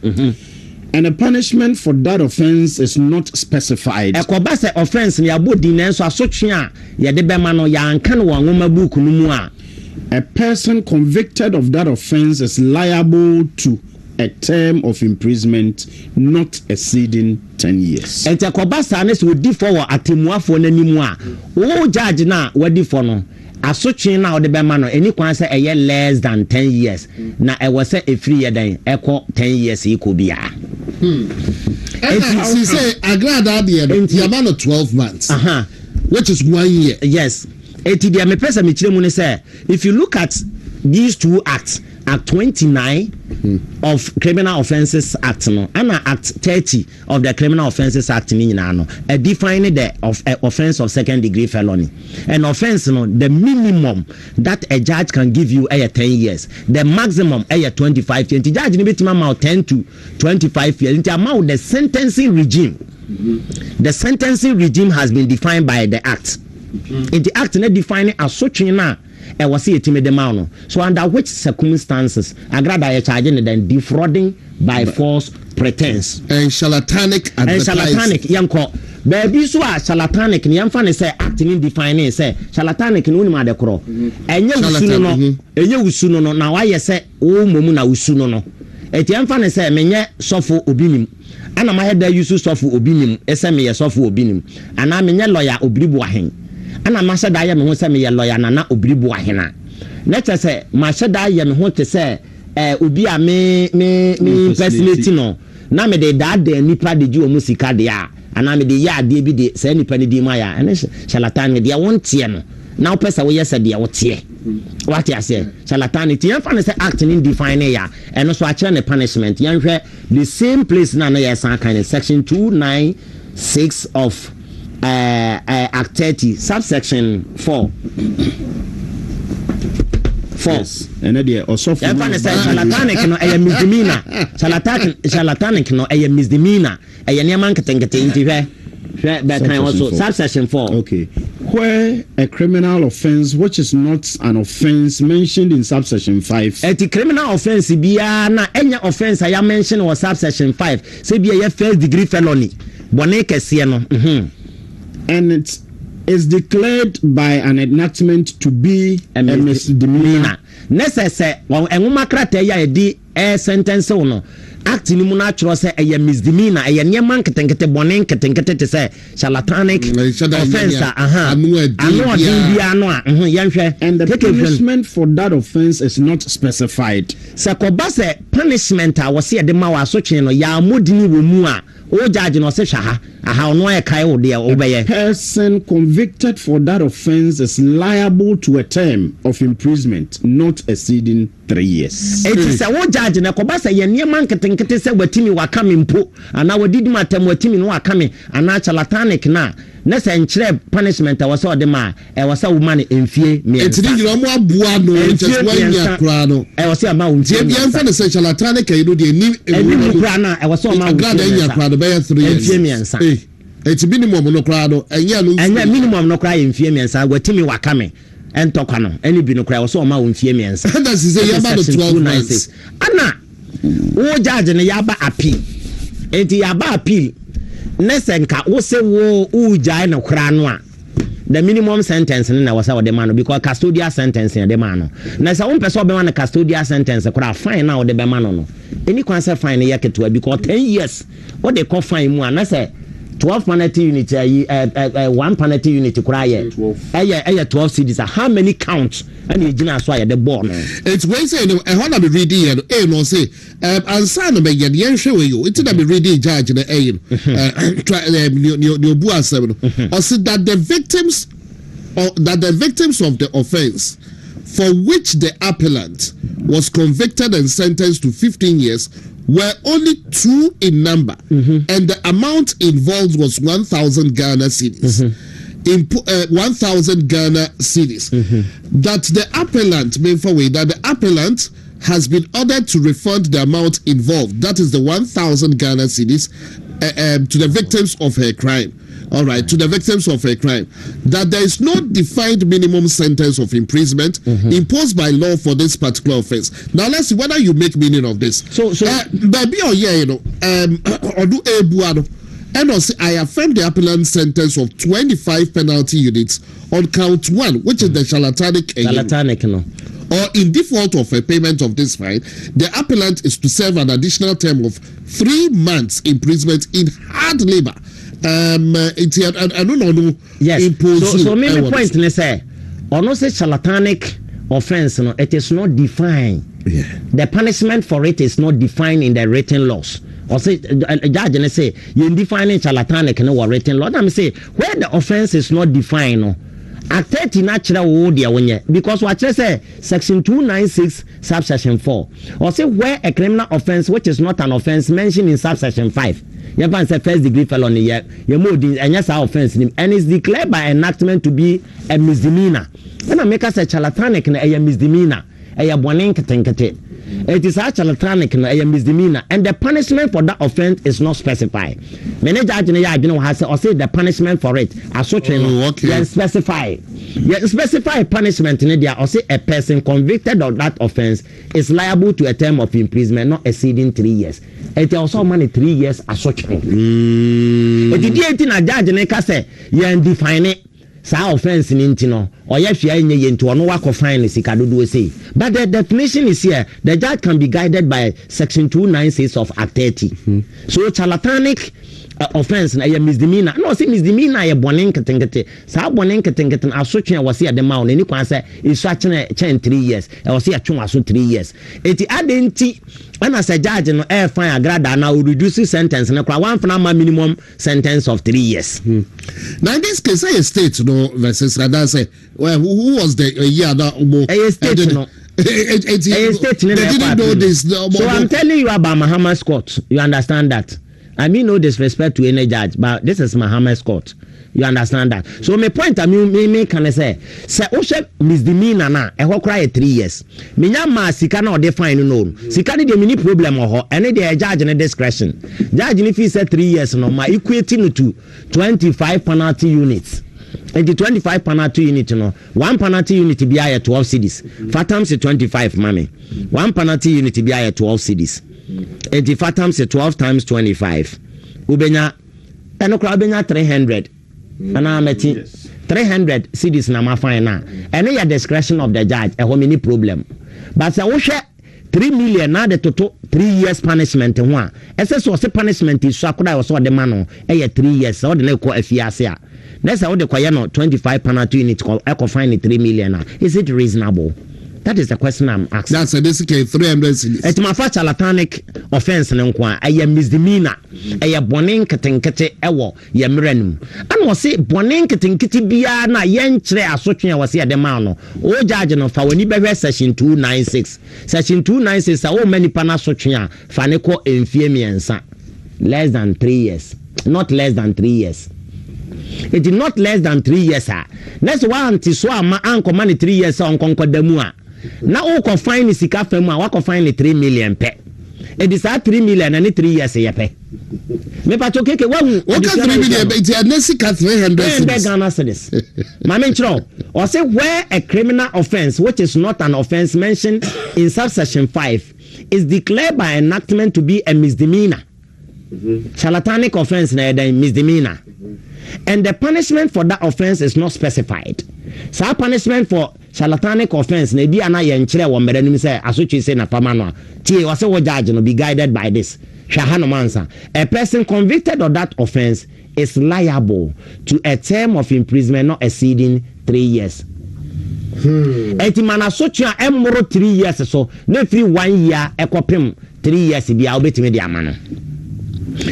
and a punishment for that offense is not specified. Ekoba se offense ni abodi nenso asotwe a ye de bema no ya anka no nwoma book no mu a person convicted of that offense is liable to a term of imprisonment not exceeding 10 years. And Ekoba sa ne se odi for atemuafo nanimu a wo judge na wadi for no asotwe na ode bema no eni kwan se eye less than 10 years na e was say e free ye den eko 10 years iko bia she say agree that the amount of 12 months which is 1 year. Yes, eti dia me pesa me kire mu ne say if you look at these two acts, act 29 of criminal offences act no and act 30 of the criminal offences act ni nyina no defining the offense of second degree felony. An offense no the minimum that a judge can give you 10 years, the maximum 25 years. The judge ni betima ma 10 to 25 years. The amount the sentencing regime the sentencing regime has been defined by the act. In the act na defining as such na e was it me the man. So under which circumstances agrada ye charging then defrauding by false pretense and charlatanic yanko baby so a charlatanic ni yamfa ne say acting defining say charlatanic ni unima de kro enye usuno no na wa ye say o momu na usuno no eti yamfa ne say menye sofo obinim ana ma heda yusu sofo obinim ese me ye sofo obinim ana menye lawyer obribu ahen ana ma heda ya me ho say me ye lawyer na obribu ahena na te say ma heda ya me ho te say obi a me personality no na me de da nipa de ju omu sika de a ana me de ya de bi de say nipa ne di ma ya ene charlatan de wontie no na opesa wo yesa de wotie what you say charlatan ti yan fa ne say acting in define ya eno so a kire ne punishment yan hwe the same place na na yes kind of section 296 of act 30 subsection 4 yes. And there also charlatanic no a misdemeanor charlatanic no a misdemeanor a niaman ketengete nti hwe that kind also subsection 4 okay where a criminal offense which is not an offense mentioned in subsection 5 a criminal offense bia na enya offense I mentioned was subsection 5 say bia ye first degree felony bone kese no and it's is declared by an enactment to be a misdemeanor. Necessary enwoma krata ya di sentence no act ni mu na atro say a misdemeanor a nyema nketenkete bone nketenkete te say charlatanic offense and the punishment for that offense is not specified. Se ko ba se punishment a wo se de ma wa so twen no ya modini wo mu a o judge no se hwa aha no e kai wo de obeye. Person convicted for that offense is liable to a term of imprisonment not exceeding 3 years. It is a wo judge na ko ba se ye nyema nketenkete se watimi wakame mpo ana wadidi matam watimi no wakame ana charlatanic na se nkyere punishment was so de ma e was a woman enfie me enti ni yiro mo aboa no just one year kra no e was a ma untie me yemfa ne se charlatanic e do de ni kra na e was so ma untie kra do be 3 years enfie me nsa enti minimum no kra do enya minimum no kra enfie me nsa watimi wakame entokwa no eni bi no kra was so ma untie me nsa that is say yaba no 12 months ana wo judge ne yaba appeal enti yaba appeal nesenka wo se wo ujai na kra no a the minimum sentence na wasa wo de man because custodial sentence de man na se wo pese obe man custodial sentence kra fine na wo de be man no any kwanse fine ya keto because 10 years what they call fine mu na se 12 penalty unit one penalty unit kra ye 12 cities how many counts and you gina so ya the ball no it's when say no e ho na be reading here no say ansa no be ye hwe we yo it na be reading judge na no bu asem no or say that the victims of the offense for which the appellant was convicted and sentenced to 15 years were only 2 in number, and the amount involved was 1,000 Ghana cedis. 1,000 Ghana cedis. That the appellant has been ordered to refund the amount involved. That is the 1,000 Ghana cedis to the victims of her crime. All right, to the victims of a crime, that there is no defined minimum sentence of imprisonment imposed by law for this particular offense. Now let's see whether you make meaning of this. So baby, or do a buado, and also I affirm the appellant sentence of 25 penalty units on count 1, which is the charlatanic. No. Or in default of a payment of this fine, the appellant is to serve an additional term of 3 months imprisonment in hard labor. I don't know. Yes. So maybe point ne say, or no say charlatanic offense, no, it is not defined. Yeah. The punishment for it is not defined in the written laws. Or say judge and say you defining charlatanic no written law. I'm say where the offense is not defined, no. Act 30 natural wo dia wonye because what you say section 296 subsection 4 or say where a criminal offense which is not an offense mentioned in subsection 5 you can say first degree felony you mode and yes offense and is declared by enactment to be a misdemeanor when I make us a charlatanic na a misdemeanor a bonin ketenkete it is a charlatanic na a misdemeanor and the punishment for that offense is not specified. Many judges has or say the punishment for it as such specify punishment in there or say a person convicted of that offense is liable to a term of imprisonment not exceeding 3 years. It also money 3 years as such. It did a judge and say you define it. Sa offense in intino or yes you into no work of fine do say but the definition is here the judge can be guided by section 296 of act 30 so charlatanic offense na misdemeanor no say misdemeanor ya bonin ketengete sa bonin ketengete asotwe was here the ma oni kwan say isu achene 3 years e was here twon aso 3 years eti adenti when as a judge no fine agrada na reduce sentence na kwa one final minimum sentence of 3 years. Now in this case a state no versus rather say well who was the year that a state no a state no they didn't know this so I'm telling you about Muhammad's court you understand that I mean no disrespect to any judge but this is Muhammad's court. You understand that? So my point I mean can say Osha misdemeanor na e ho cry 3 years. Me nya ma sika na o define no. Sika ni de mini problem ho and the judge na discretion. Judge ni fi say 3 years no ma equating to 25 penalty units. And the 25 penalty unit no one penalty unit be at 12 cedis. 4 times 25 mami. One penalty unit be at 12 cedis. And the 4 times 12 times 25. Ubenya eno kra ubenya 300. And I'm at 300 cedis na ma fine na and your discretion of the judge a many problem but say wo 3 million na de toto 3 years punishment ho a ese so se punishment is akoda wo so de ma no 3 years so de na ko afiase a na say wo de kwaye no 25 penalty unit ko e ko fine 3 million na is it reasonable? That is the question I'm asking. That's a basically 300 cedis. It's my first charlatanic offense in Nkwa. I am misdemeanor. I am boning kete ewo ye mrenum. And was say boning kete bia na yenchre asotwe was here the man no. O judge no fa woni behwe section 296. Section 296 a o many pana asotwe a fa ne ko emfie miensa. Less than 3 years. Not less than 3 years. It is not less than 3 years. Next one ti so ama anko man 3 years on konkodamu a. Na o ko fine sika famu a wa ko fine 3 million pe. It is 3 million and 3 years ye pe. Me pa to keke wa o ka 3 million it is nesika 300 Ghana cedis. Mama nchro or say where a criminal offense which is not an offense mentioned in subsection 5 is declared by enactment to be a misdemeanor. Charlatanic offense na misdemeanor. And the punishment for that offense is not specified. So punishment for charlatanic offense na bi ana ye nkyere wo mere nim say asochi say na pama no tie wo say wo judge no be guided by this hwahano mansa. A person convicted of that offense is liable to a term of imprisonment not exceeding 3 years. Eti mana asochi a emoro 3 years so na free 1 year ekopem 3 years bia obetime di amano.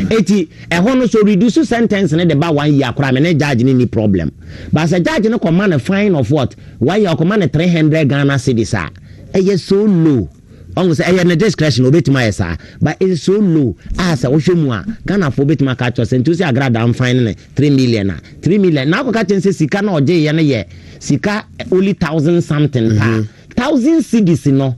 Eti no so reduce sentence ne de ba 1 year kura me ne judge ni problem but as a judge no command a fine of what 1 year command 300 Ghana cedis so low on say na discretion obetima yesa but it is so low as a wohwemu a Ghana for obetima ka cho sent to say agrada am fine 3 million 3 million na ko ka chen say sika na oje ye ne ye sika only 1000 something 1000 cedis no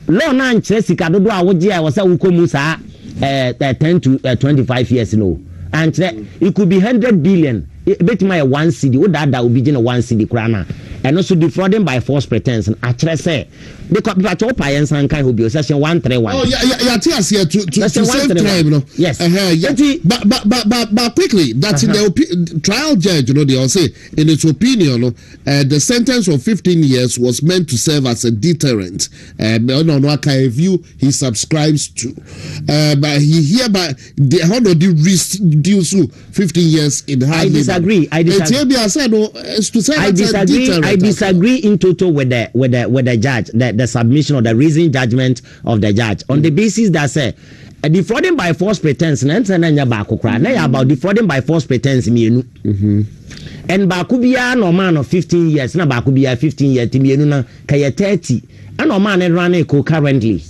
law na nche sika dodo a woje a wo say wukomu sa 10 to 25 years no and it could be 100 billion bet my 1 cedi wo that will be 1 cedi krana and also defrauding by false pretense actually say the copy to pay and san kan obi section 131 oh yeah tears here to save time no yes but quickly that's in the trial judge they all say in its opinion the sentence of 15 years was meant to serve as a deterrent no view he subscribes to but he hereby how do you reduce 15 years in hard I disagree in total with the judge, the submission or the reasoning judgment of the judge on the basis that say defrauding by false pretense na about defrauding by false pretense mienu and bakubia no man of 15 years na bakubia 15 years mienu na kaya 30 and no man run concurrently.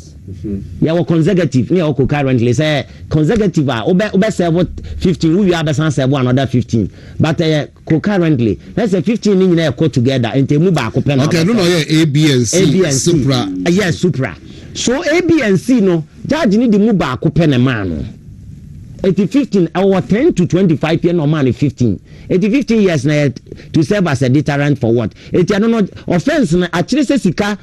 Yeah, we consecutive. Yeah, we currently say consecutive. Obe serve 15. We have serve another 15. But concurrently, let's say 15 in there go together and they move back. Okay, no, yeah, A, B, and C. Supra. Yes, Supra. So A, B, and C no judge need to move back. Open man. 15 or 10 to 25 years no man 15. 15 years na to serve as a deterrent for what? It no offense na actually say sika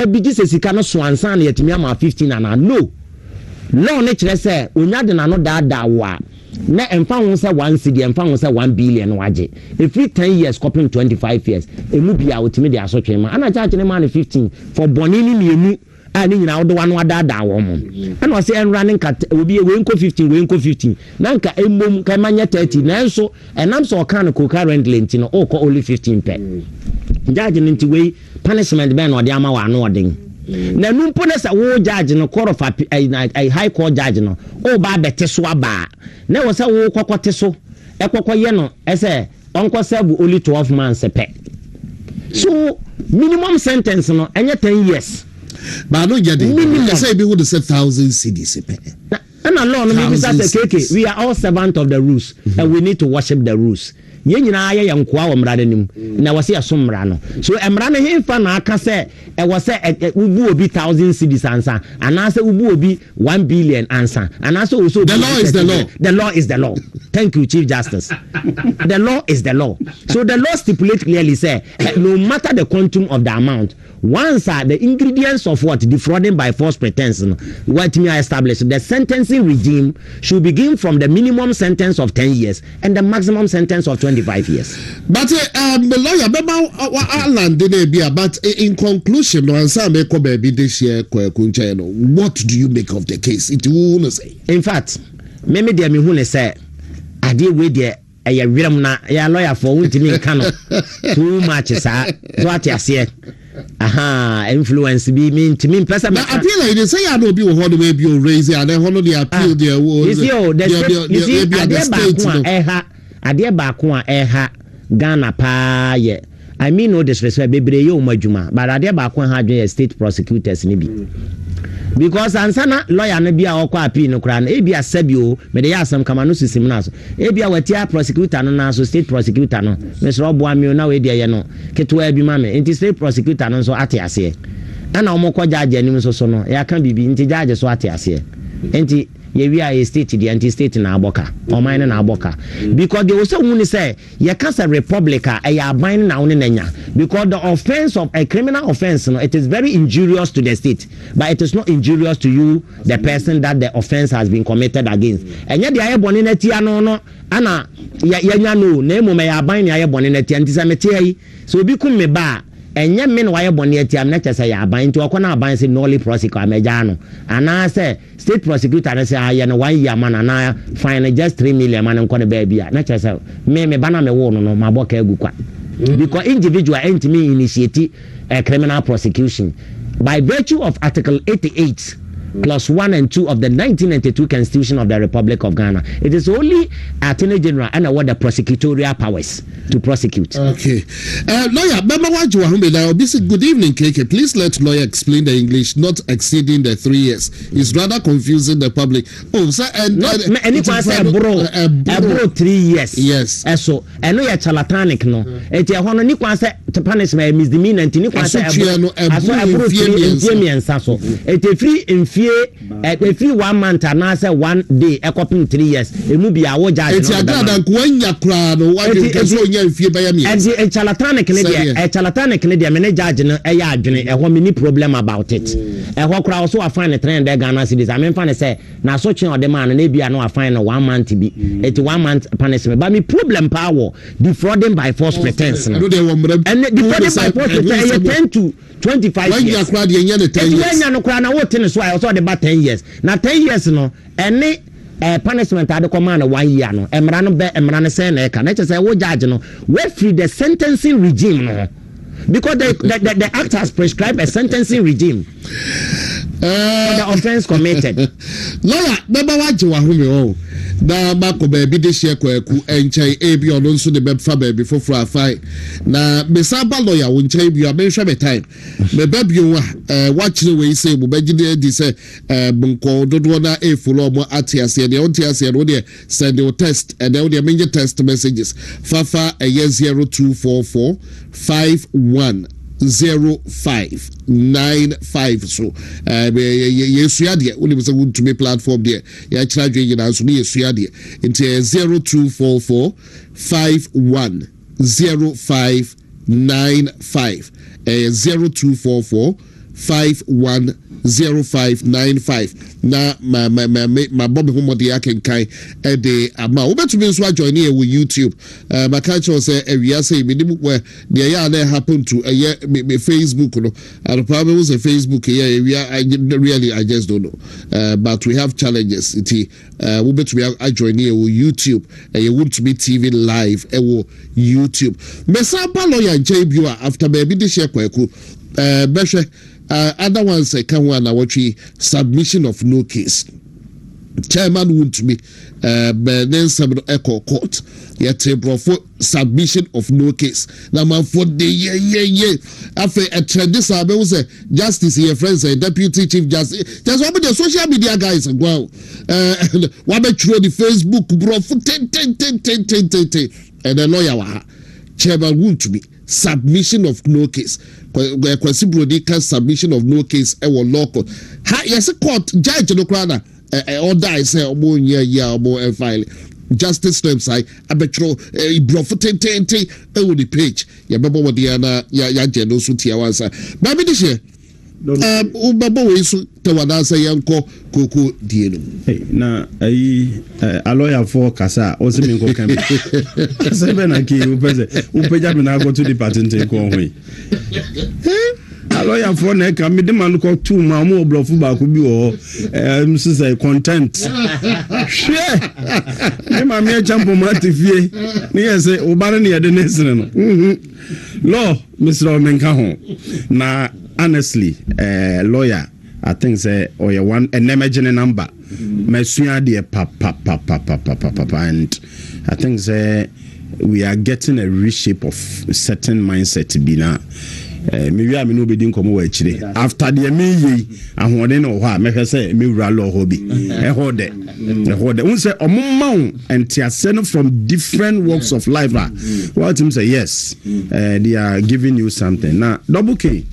bigi se sika no so ansa na yetimi ama 15 ana no law ne kire se onya de na no da wa na emfa ho se 1 cedi emfa ho se 1 billion waje every 10 years copying 25 years emu bia otimi de asotwe ma ana charge ne man 15 for bonini mienu ani nyina wodo wano ada wo mo ana o se en running cat obi we nko 15 na nka emom ka manya 30 na enso enam so kan ko currently ntino o ko only 15 pe judge nti we punishment ben no de ama wa no odin na numpo na sa wo judge no court of a high court judge no o ba bete so aba na wo sa wo kokote so ekokoye no ese onko serve only 12 months pe so minimum sentence no enye 10 years but no get it say be would say 1000 cedis pe and alone maybe that's a KK we are all servant of the rules and we need to worship the rules ye nyina aye yankoa wo mrade nim na wose asomra no so emra no hemfa na aka se e wose ubu obi 1000 cedis ansa anase ubu obi 1 billion ansa anase also the law is the law the law is the law thank you Chief Justice the law is the law so the law stipulates clearly say no matter the quantum of the amount once the ingredients of what defrauding by false pretense what me establish, the sentencing regime should begin from the minimum sentence of 10 years and the maximum sentence of 25 years. But lawyer but in conclusion, what do you make of the case? It will say. In fact, maybe the me say I did with the a lawyer for me cannot too much so what you say. Influence be mean to me person. I feel like they say I don't be how the way you raise it and then honor the appeal there was. You see, Adia Bakwa Eha Ghana pa ye. I mean no disrespect bebre yo majuma, but Adia Bakwa had a state prosecutors nibi. Because ansana lawyer no bia okwa appeal no kra na e bia sabio me dey asam kama no system na so e bia watia prosecutor no na so state prosecutor no me so obo ami na we dey ye no ketwa bi ma me inti state prosecutor no so ate ase ana omokọ judge anim so no ya kan bibi inti judge so ate ase inti ye we are state the anti state na aboka o mine na aboka because they also won say ye kasa republica e ya ban na won nanya because the offense of a criminal offense no it is very injurious to the state but it is not injurious to you the person that the offense has been committed against enye de aye boni na tia no no ana ya nya no na emu me ya ban na aye boni na tia ntisa mete yi so obi kum me ba enye me no aye boni tia na chese ya ban nti okona ban se nolly prosecutor ameja no ana say state prosecutor na say aye no 1 year man na fine just 3 million man nko ne ba bia na chese me bana me wo no maboka agukwa because individual entity initiate a criminal prosecution by virtue of Article 88 Clause 1 and 2 of the 1992 Constitution of the Republic of Ghana. It is only Attorney General and award the prosecutorial powers to prosecute. Okay. Lawyer, good evening, KK. Please let lawyer explain the English, not exceeding the 3 years. It's rather confusing the public. Oh, sir, and anyone say bro 3 years. Yes. So, I know you're charlatanic, no. Et ya hono ni kwa say punishment misdemeanor, ni kwa say so. Et free in free 1 month and I say 1 day a copy 3 years. It will be a judge. It's a god and Kwenya crown or what you can so you by me. And a charlatanic Canadian judge a mini problem about it. And what crowd so I find a trend that Ghana cities. I mean, funny say now searching on the man and maybe I know I find a 1 month to be 1 month punishment. But me problem power defrauding by false pretense. And defrauding by false pretense 10 to 25 years. When I also about 10 years. Now 10 years no any punishment at the command 1 year no emrano say na can say wo judge no we free the sentencing regime no because the act has prescribed a sentencing regime for the offense committed. Lawyer beba waje wa home na mako baby de share Kwaku enchai ebi ono nso de beba baby foforo afai na mesaba lawyer wo nchai bi abehwe be time me baby wa watching we say mo bagide di say bunko dodo na efulo mo atiase de ontiase no de send your test and then the major test messages fafa 0244 510595 so yesu ade we say would to me platform there ya kira dwe yina so yesu ade into 0244 510595 0244 510595 na ma bob homo de akenkai e de ama obetumi nso join here with YouTube ma ka cho say ewia say me nim where the ya na happen to me Facebook no and probably was a Facebook here really I just don't know but we have challenges it obetumi join here with YouTube you want to be TV live with YouTube me sampa lawyer nchebio after baby de share Kwaku behwe other ones can one awatri submission of no case chairman would to be then some echo court yet for submission of no case now man for the after a this was a justice here friends a deputy chief justice just one the social media guys wow what about the Facebook bro for 10 and the lawyer chairman would to be submission of no case kwasibrodika submission of no case e wo local ha yes court judge no krana order say omo nya omo file justice names I abetro brofo tentente e wo the page ya bebo wo dia na ya je no so tia wansa ba bi de ubabo we so te wada say yanko koko die no na a lawyer for kasa o se me ko kan se be na ki u peja me na go to the patent ko ho a lawyer for na ka me de man ko tu ma mo oblofo ba ko bi o so say content share me ma me champo ma tifie ni yese o bare ne yede nesene no law Mr. Omenka ho na honestly lawyer I think say or your one an emerging number mesua de papa and I think say we are getting a reshape of certain mindset to be now me wi am no be din komo wa chire after the me yi ahode no ho a me say me wura law ho bi ehode un say omma and tiaseno from different walks of life what him say yes they are giving you something now double K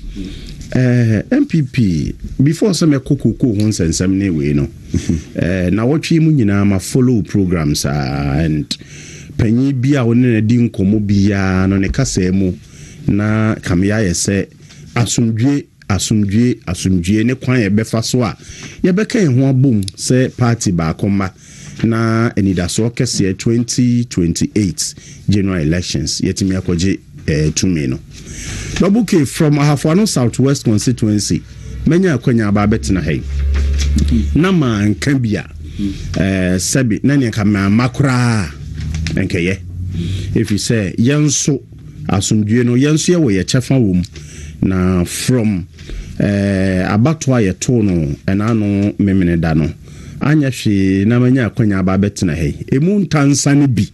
MPP before some kokoko ho nsensem ne we no na wotwe mu nyina ma follow programs and panyi bia woni na di nkomo bia no ne kasa mu na kamya yese asumdwe ne kwan ye befa so a ye beka ye ho abom se party ba koma na enidaso kese 2028 general elections yetimi akoje to me no double K from Ahafano Southwest constituency menya akwanya ba betina hey na ma nka bia sabi na ne ka ma makura nkeye if you say yenso asumdue no yenso ye wo ye chefa wom na from abatwa ye to no enano memene da no anya hwe na menya akwanya ba betina hey emu ntansa ne bi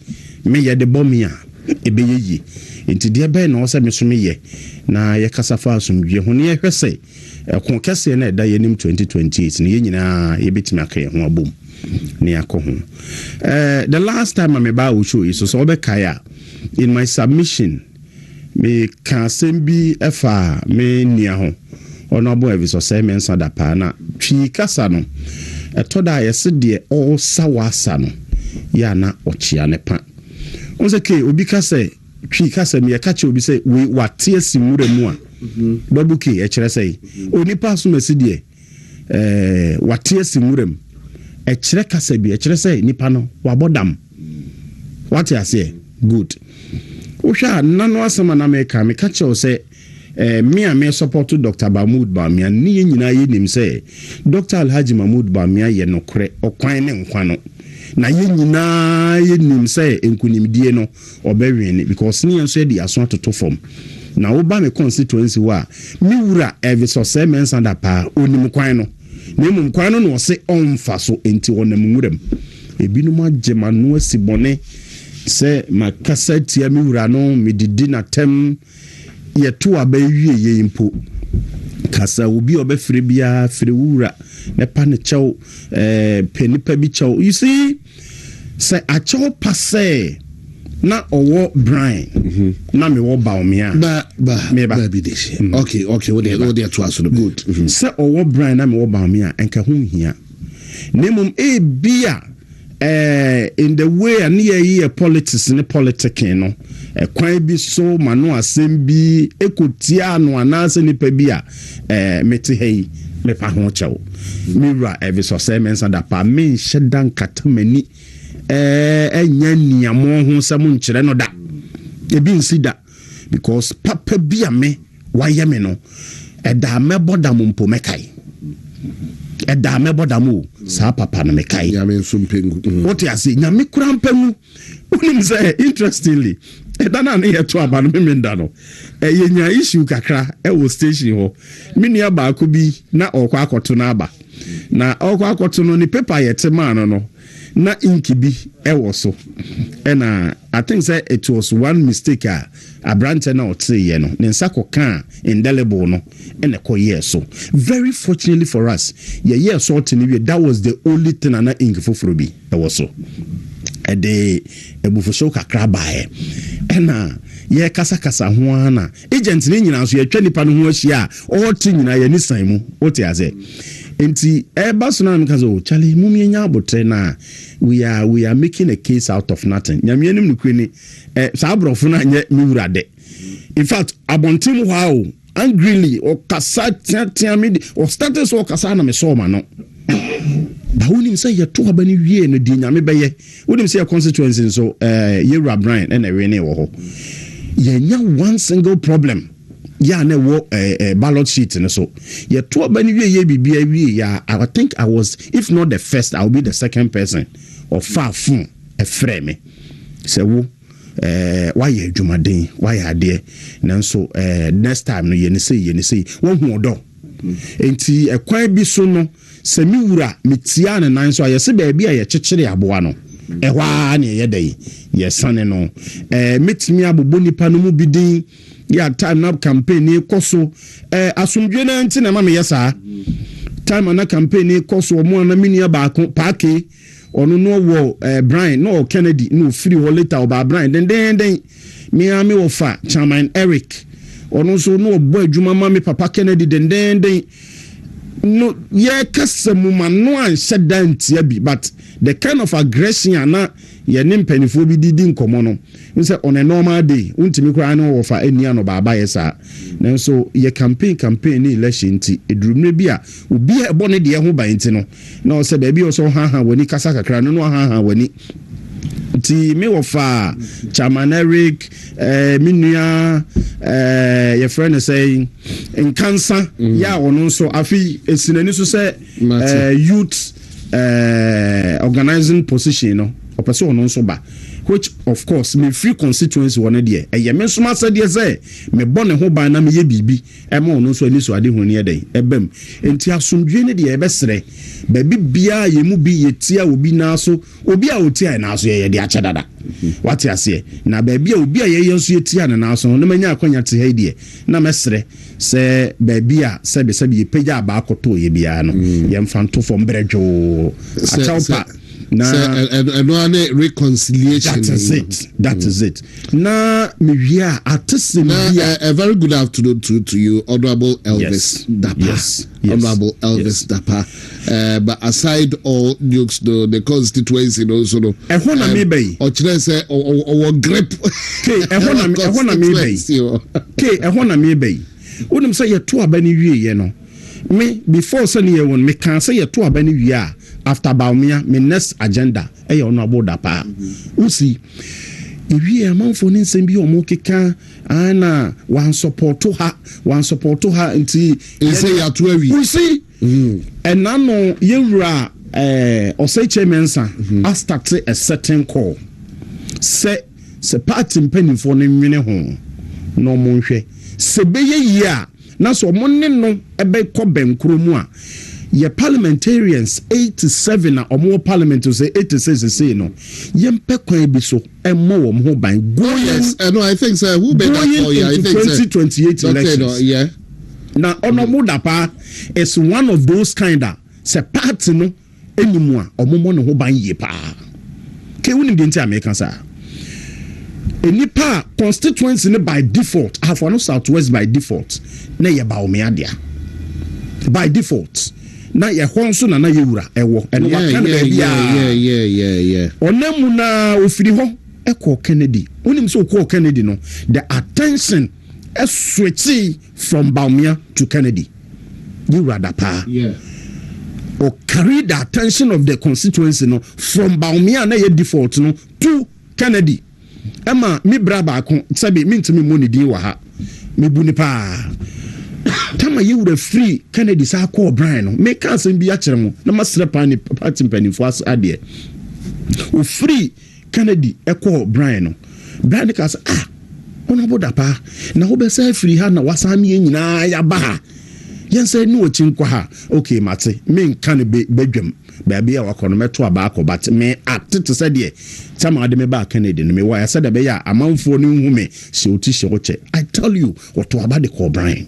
me ye de bomia ebeyeyi enti de be na ose mesome ye na ye kasafa asumdue ho ne ye hwese kon kese na da ye nim 2028 ne ye nyina ye betimi aka ye ho abom ne akoho the last time I ba wo show is so obekaya in my submission me can sembi efa me nia ho onabo evi so say me nsa da pa na twi kasa no etoda ye se de o sawasa no ya na ochia ne pa onse ke obi kasa twi kasa me ka che obi say we wate asimure mu a double K e kire say onipa so mesi de wate asimure mu e kire kasa bi e kire say nipa no wabodam what you say good Usha nano asema na meka me kache o se me support Dr. Mahmoud Bawumia ni nyina ye nim se Dr. Alhaji Mahmoud Bawumia ye nokre okwan ne nkwa no na ye nyina ye nim se enkunimdie no obewene because ni enso de aso atoto form na wo ba me constituency wa mi wura eviso se mensa da pa onim kwan no na mum kwan no no se onfa so enti wonam nwuram ebinum agema no asibone se makasa tia mi wura no medidi na tem ye to abawie ye impo kasa obi obefre bia fre wura ne pa ne chew penipa bi chew you see say a chew passe na owo Brian na me wo Bawumia ba bi de okay what they to us good say owo Brian na me wo Bawumia enka hu hia nemum e bia in the way and ye politics ne politicking no kwan bi so mano asem bi ekotia no anase ni pa bi a meti hey me pa ho chew mira every so say mensa da pa me shedan katamani enya niamo ho sam nkire no da ebi nsi da because papa bi a me waye me no da me bodam mpo mekai eda mebodamu sa papa na mekai nyame nsumpengu what you say nyame kurampemu unim say interestingly eda na ye to aba no memenda no ye nya issue kakra e wo station ho mini aba akobi na okwa akoto na aba na okwa akoto no ni paper ye tema no na inkibi e wo so and I think say it was one mistake a branch na otse ye no ne nsako kan indelible no and ekoye so very fortunately for us ye so otini that was the only thing na ink foforo bi e wo so e de ebufo kakra bae ɛna yɛ kasa ho ana agent ne nyina so yɛtwa nipa no ho ahyia a ɔte nyina yɛ nisan mu wote ase enti ɛba so na meka so Charlie mum yɛnya abotre na we are making a case out of nothing nyame nim no kwani saa brofo na nyɛ me wurade in fact abontim wow angrily or kasa tia me or status or kasa na me so ma no ba wonim say ye to aba ni wie no di nyame bɛyɛ wonim say constituency so Yewura Brian and Irene wo ho ye nya one single problem ya na wo ballot sheet no so ye to aba ni wie ye bibia wie ya I think I was if not the first I will be the second person or far from a frame say wo why adwumaden why ade nanso next time no ye ne say won hu odo enti ekwan bi so no se mi wura metia ne nan so ayese ba bia ye kyekere aboa no ehwa na ye dai ye sane no metimi abobo nipa no mu bidin ya time na campaign ni koso asomdwe na nti na ma me yesa time na campaign ni koso mo na minia ba ko paake ono no wo Brian no Kennedy no free ho later oba Brian den me wo fa chairman Eric ono so no bo adwuma ma me papa Kennedy den no ye kasemu ma no an shedan tia bi but the kind of aggression ana ye ne mpanifo bi didi nkomo no nse on a normal day untimi kra no wo fa ania no baba yesa nanso ye campaign ni election ti edurumne bi a obi e bo ne de ho ban ti no na o se ba bi o so ha wani kasa kakra no ha wani ti me wo fa chairman Eric minua your friend say Nkansah ya ono so afi esinani so say youth organizing position no opese ono so ba which of course me free constituency one there eye me so ma say say me bone ho ban na me ye bibi e ma ono so ani so ade ho ne dey ebam enti asomdwe ne de e besere ba bibia ye mu bi yetia obi na so obi a otia na so ye de acha dada wati ase na ba bia obi a ye yenso yetia na so na manya akwanya te ha die na mesere se ba bia se be ye peja ba akoto ye bia no ye mfanto fo mbredwo achaupa na and reconciliation that is it na me wia atese a very good afternoon to you Honorable Elvis Dapa. Yes. Honorable Elvis Dapa but aside all jokes the constituency also no ehona me bay o kire say o grip ehona me bay ehona me bay unim say ye to aba ni wie ye no me before say ye won me kan say ye to aba ni wie a after Baumia, my next agenda, Honorable Dapa. Usi, if you are man for Ninsen be or Mokika, Anna, one support to her until say at 12. You see, and now Yewura or say Kyeremanteng, I started a certain call. Say party penny for the home. No monche. Se be ye ya, na so money no ebe koben kromua. Ye parliamentarians 87 or more parliament to say 86 say no yempe kwan bi so emmo wo ho ban go yes no I think so who be that for you I think 2028 elections yeah now Honorable Dapa is one of those kinda se party no enimu a omomo ne ho ban ye pa ke woni de nti American sa enipa constituency ne by default have no southwest by default na ye ba o me adia by default na ye honso na Yewura ewo eno waka na yeah onemu na ofiri ho eko Kennedy onim so ko Kennedy no the attention is switching from Baumia to Kennedy Yewura Dapa or carry the attention of the constituency no from Baumia na ye default no to Kennedy ema mi braba ko sabi mi ntimi money din wa ha me buni pa Tama Yewura free Kennedy sa call Brian no make us be a kyeremo na masre party mpanifo as ade o free Kennedy e call Brian no Brian ka say Honorable Dapa na ho be say free ha na wasami nyina ya ba yen say no chinkwa ha okay mate me nka ne bedwam ba bia wakono meto aba akọ but me atete say de Tama de me ba Kennedy no me wa say de be ya amanfo no hu me se oti se oche I tell you what to aba de call Brian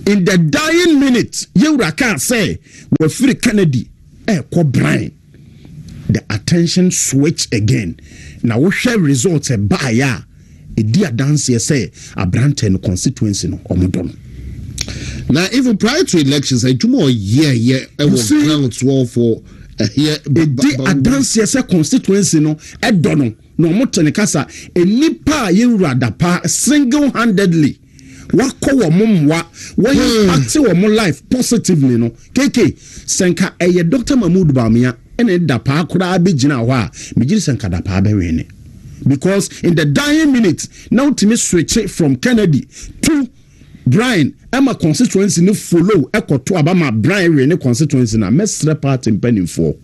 in the dying minute Yewura can say we free Kennedy call Brian the attention switch again now we share results by ya Edia dance say Abranten constituency no omodono. Now even prior to elections, I do more year I was grounds war for here a dance say constituency no edono no motene kasa enipa yewura pa single-handedly wako wo momwa when impact wo mo life positively no keke senka eye Dr. Mahmoud Bawumia ene da pa kura abegina ho a megiri senka da pa bewe ne because in the dying minute now to switch it from Kennedy to Brian Emma constituency no follow ekoto abama Brian we ne constituency na mestre party mpani for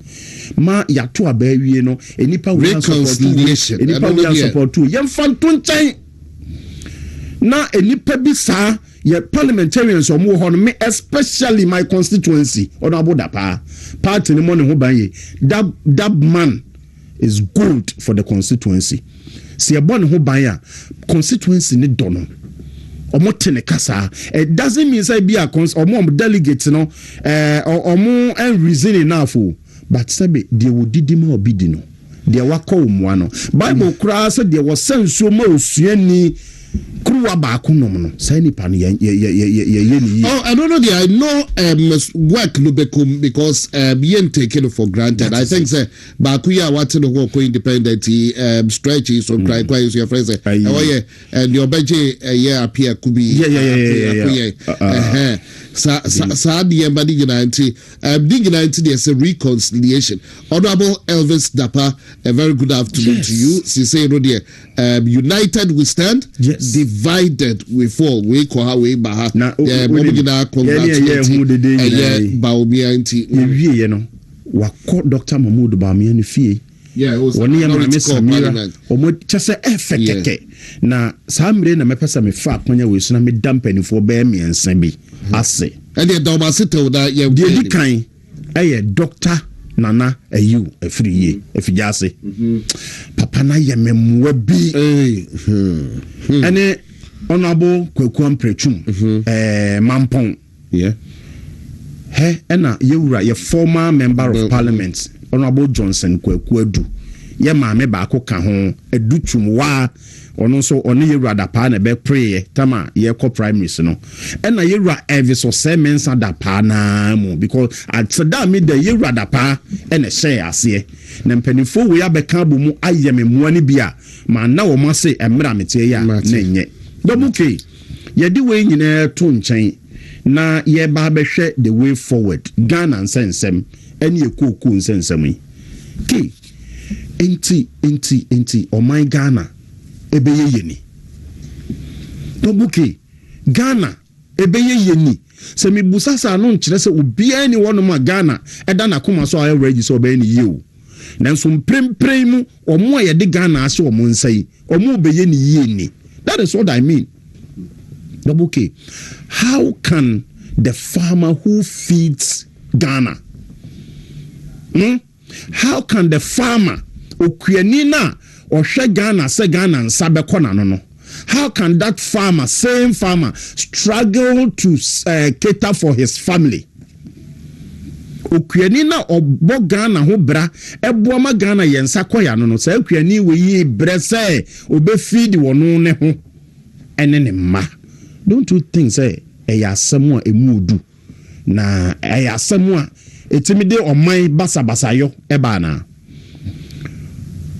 ma yato abawie no enipa we reconciliation enipa we support to yemfanto nchen na enipa bi sa ye parliamentarians omo ho no me especially my constituency honorable dapa party ni mo ne ho ban ye that man is good for the constituency si e bon ho ban ya constituency ni do no omo tene kasa it doesn't mean say be a omo delegate no omo and reason enough but sabe they would didi ma obidi no they wako umwa no bible kura say there was sense ma osuani kruwa ba kunom no say ni pan ye oh I don't know there I know work no bekom because yen taken for granted I think say ba ku ya what no go independent stretch is on cry is your friend say oh yeah and your budget yeah appear could be sa the body guarantee there's a reconciliation. Honorable Elvis Dapa, a very good afternoon to you. Say no dear, united we stand, divided we fall. We call how we baha. Na Bawumia nti you know wako Dr. Mahmoud Bawumia ni fie. Yeah, it was Samira omo chese efekeke na samre na mepesa me fa kwanya we so na me dampani for be miensa bi ase and the doma sita da ye di kan Dr. Nana ayu efriye efijase papa na ye memwa bi ene honorable Kwaku Amprechum Mampong ena yewura ye former member of parliament Honorable Johnson Kwaku Adu ye maame ba ko ka ho adutum wa ono so ono yewura da pa na be pray tama ye ko primaries no ena yewura Elvis Semensa da pa na mu because at da me the yewura da pa ena share ase na mpanifo we abeka bo mu ayememu ani bia ma na wo ma se emra metie ya na nye dobuke ye di we nyina to nchen na ye ba behwe the way forward Ghana nsensem eni ekoku nsensem yi ki enti o my Ghana ebeye yeni dobuke Ghana ebeye yeni se mi busasa no nkyere se obia ni wono ma Ghana eda na koma so aye ready so obey ni yewu nanso mpremprem mu omo ye de Ghana ase omo nsai omo obeye ni yeni. That is what I mean. Dobuke, how can the farmer who feeds Ghana how can the farmer okuanina or hwe Ghana se Ghana nsabe kona no how can that same farmer struggle to cater for his family okuanina obo Ghana ho bra ebo ma Ghana yensa koya no say okuani we yi bre say obe feed wono ne ho ene ne ma. Don't you think say eya asemu emudu na eya asemu etimide omai basa yo eba na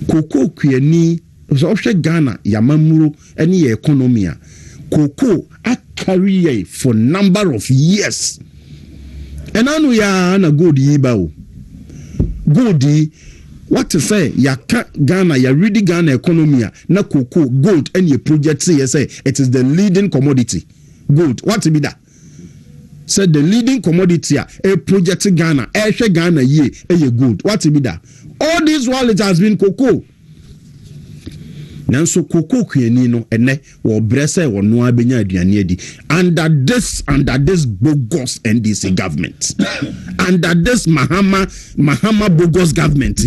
koko kuani so hwe Ghana yamamuro ene ye economy a koko a carry for number of years enanu ya na gold yiba o gold what to say ya Ghana ya ready Ghana economy na koko gold ene project say it is the leading commodity gold what to be that said the leading commodity a project Ghana Ghana ye gold what to be that all this while it has been cocoa nanso cocoa kuani no ene wo brese wo no abenya aduane adi under this bogus NDC government under this Mahama bogus government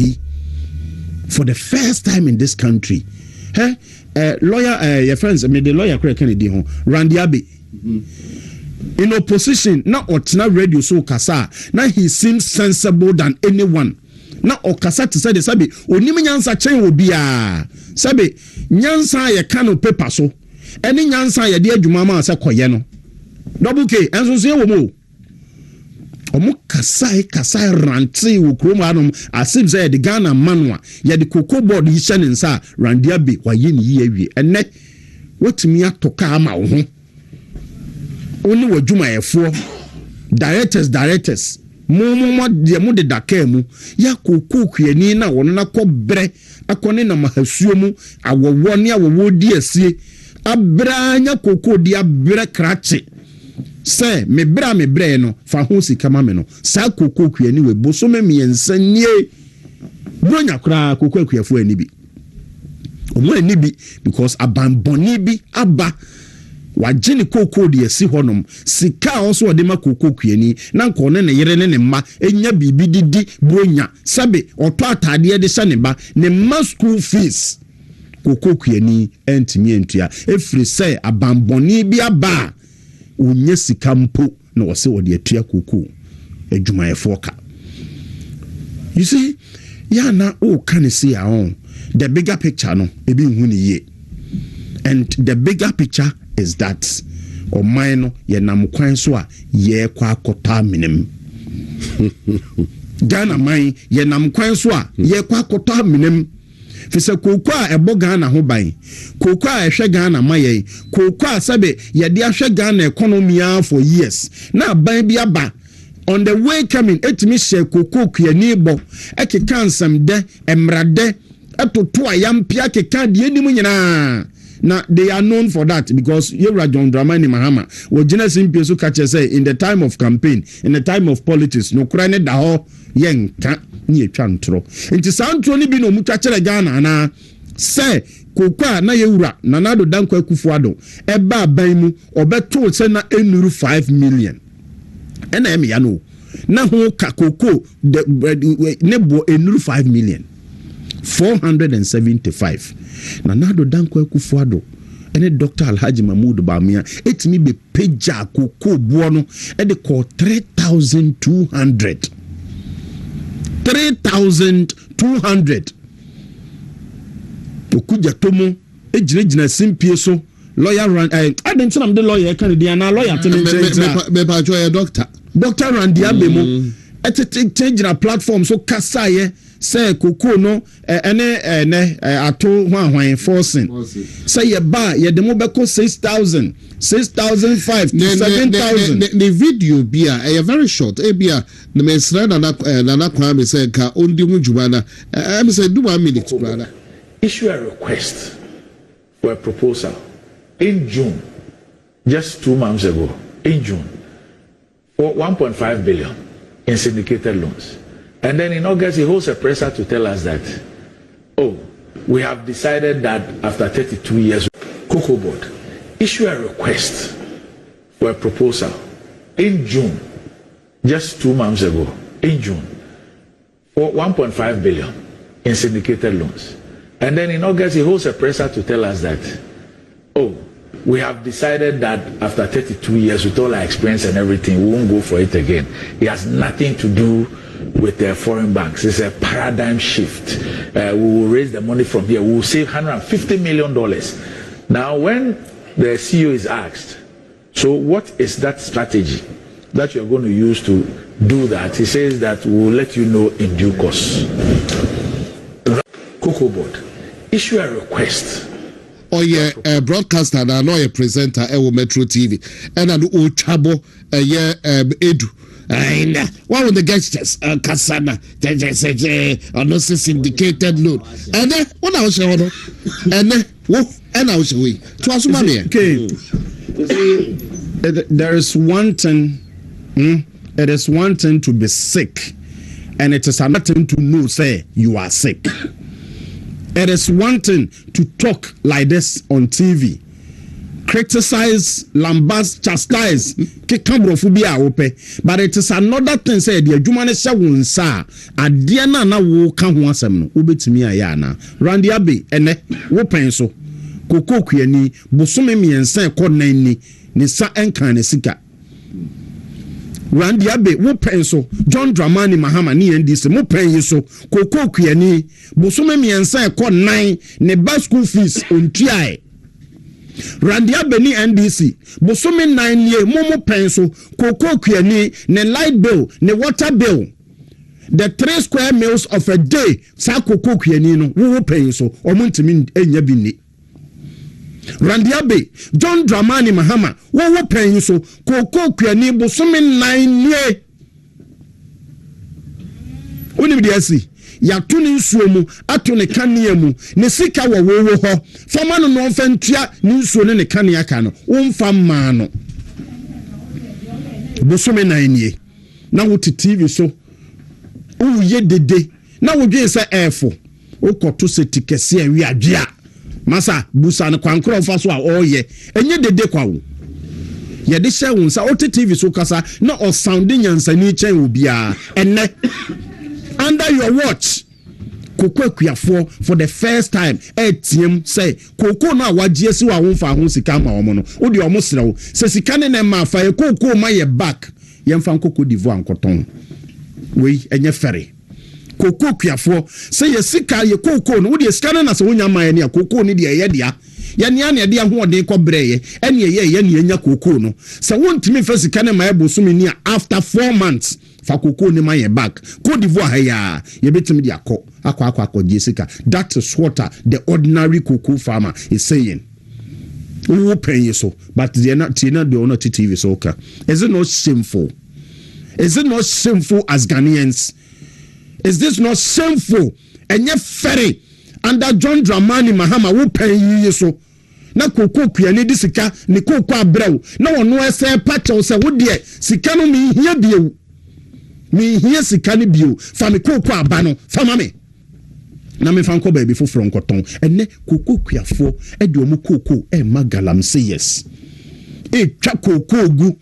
for the first time in this country lawyer your friends me the lawyer Kennedy ho Randy Abe in opposition na otina radio so kasa na he seems sensible than anyone na okasa te say de sabe onim nyansa chen obi a sabe nyansa ye ka no paper so eni nyansa ye de adwuma ma se koye no double k enso so ye wo mo omo kasai ranti wo krom anom asim say de Ghana manwa ye de cocoa board yi hye ne nsa randia be waye ni yi awie ene wotumi atoka ama wo ho oni wadwuma yefo directors mo de daka mu ya cocoa kuani na wono na kobre akone na mahasuo mu awowo ne awowo di asie abra nya cocoa di abra krache se me bra no fa ho sika ma me no sa cocoa kuani we boso me miensa nie bronya kra cocoa kuafo ani bi omo ani bi because abamboni bi aba wagene cocoa de asi honom sika also de ma cocoa kuani na nko ne yere ne mma enya bibi didi bronya sabe oto atade de hye ne ba ne ma school fees cocoa kuani entimi entua efri say abamboni bi aba onye sika mpo na wose wode atua cocoa adwumayefo ka. You see ya na o kan see a the bigger picture no ebi hu ne ye, and the bigger picture is that o man no ye nam kwan so a ye kwa akota minem Ghana man ye nam kwan so a ye kwa akota minem fisa kokwa a ebo Ghana ho ban kokwa a ehwe Ghana maye kokwa a sabe ye de ahwe Ghana economy for years na ban bi aba on the way coming etimi share kokwa kuani bo ekeka nsam de emrade etoto ayampia keka de enim nyina. Now they are known for that because Yewra John Dramani Mahama was Genesis Impiesu Kache say in the time of campaign, in the time of politics, no krane da ho yen ka ni etwantro. Nti santro ni bi no mutwachere Ghana na say kokwa na Yewra Nanado Dankwa Akufo-Addo eba ban mu obeto se na enuru 5 million. Ena emi ya no. Na ho ka koko nebo enuru 5 million. 475. Nanado Dankwa Akufo-Addo ene Dr. Alhaji Mahmoud Bamia etimi be peja koko buono e de call 3,200 okuja tomo ejirejina simpie so lawyer run adentin am de lawyer kan de na lawyer me pa jo doctor Randy Abemo etejira platform so kasaye say koko no ene ato hwan forcing say ye ba ye de mo beko 6,000 6,500 to 7,000 the video bia very short bia na mesra na kwa me say ka ondi mu jubana me say do 1 minute brother. Issue a request for a proposal in June, just 2 months ago, in June, for 1.5 billion in syndicated loans. And then in August, he holds a presser to tell us that, oh, we have decided that after 32 years, Cocoa Board issue a request for a proposal in June, just 2 months ago, in June, for 1.5 billion in syndicated loans. And then in August, he holds a presser to tell us that, oh, we have decided that after 32 years, with all our experience and everything, we won't go for it again. It has nothing to do with the foreign banks. It's a paradigm shift. We will raise the money from here. We will save $150 million. Now, when the CEO is asked, so what is that strategy that you're going to use to do that? He says that we will let you know in due course. Cocoa Board issue a request. Or broadcaster and a lawyer presenter Metro TV and an old chabo edu. And one of the gestures, Kasana, no syndicated loan. And then what I was saying, and then and I was saying, okay. There is one thing. It is one thing to be sick, and it is another thing to know say you are sick. It is one thing to talk like this on TV, criticize, lambast, chastise, but it is another thing say the adwuma sha wonsa ade na wo ka ho asem no obetimi ayana Randy Abe ene wo pen so Cocoa kuani bosome miensa ekonan ni sa enkan ne sika Randy Abe wo pen so John Dramani Mahama ni NDC mo pen yi so Koko Kuyani bosome miensa ekọ 9 ne ba school fees ontuae Randy Abe ni NDC bosome 9 ye mo pen so Koko Kuyani ne light bill ne water bill the 3 square meals of a day sa Koko Kuyani no wo pen so omontimi enya bi ni Randy Abe, John Dramani Mahama, wo pen so Koko Kuyani bosome 9 ye. Oni bi asi, ya tuni nsuo mu, ato ne kanea mu, ne sika wo ho. Fama no no mfantua ne nsuo ne kanea ka no, wo mfa ma no. Bosome 9 ye. Na wo TV so, wo ye dede, na wo dwe se efo. Wo koto se tikese awi adwea. Masa busa no kwankro fa so a oye enye dede kwa wo ye de hye wo nsa ot TV so kasa na o sounding yansani chen obia enne under your watch Koko Akuafo for the first time etiem say Koko na wagie si wa wo fa ho sika ma wo no wo de o mo sere wo se sika ne na ma fa ye Koko ma ye back ye mfa Koko divo ankoton we enye fere Koko Akuafo say ye sika ye Koko no wo de sika na se wonya man ne Koko ni de ye dia ye ne na de ho de ko breye ene ye ne nya Koko no se wontimi fa sika ne ma ye bosumi ni after 4 months fa Koko ni ma ye back Cote d'Ivoire ha ya ye betimi de akọ jesika. That is what the ordinary cocoa farmer is saying. Who pay so but they are not TV so okay. Is it not shameful? Is it not shameful as Ghanaians? Is this not shameful? And yet ferry under John Dramani Mahama who pay you so. Na Koko Kuyani di sika ni Koko abreu. Na ono ese pacha se wo de sika no mi hia bio. Mi hia sika ni bio. Fa mi Koko abano. Fa mame. Na me fanko baby foforo nkoton. Ene Koko Akuafo e de omo Koko e magalam say yes. E twa Koko gu.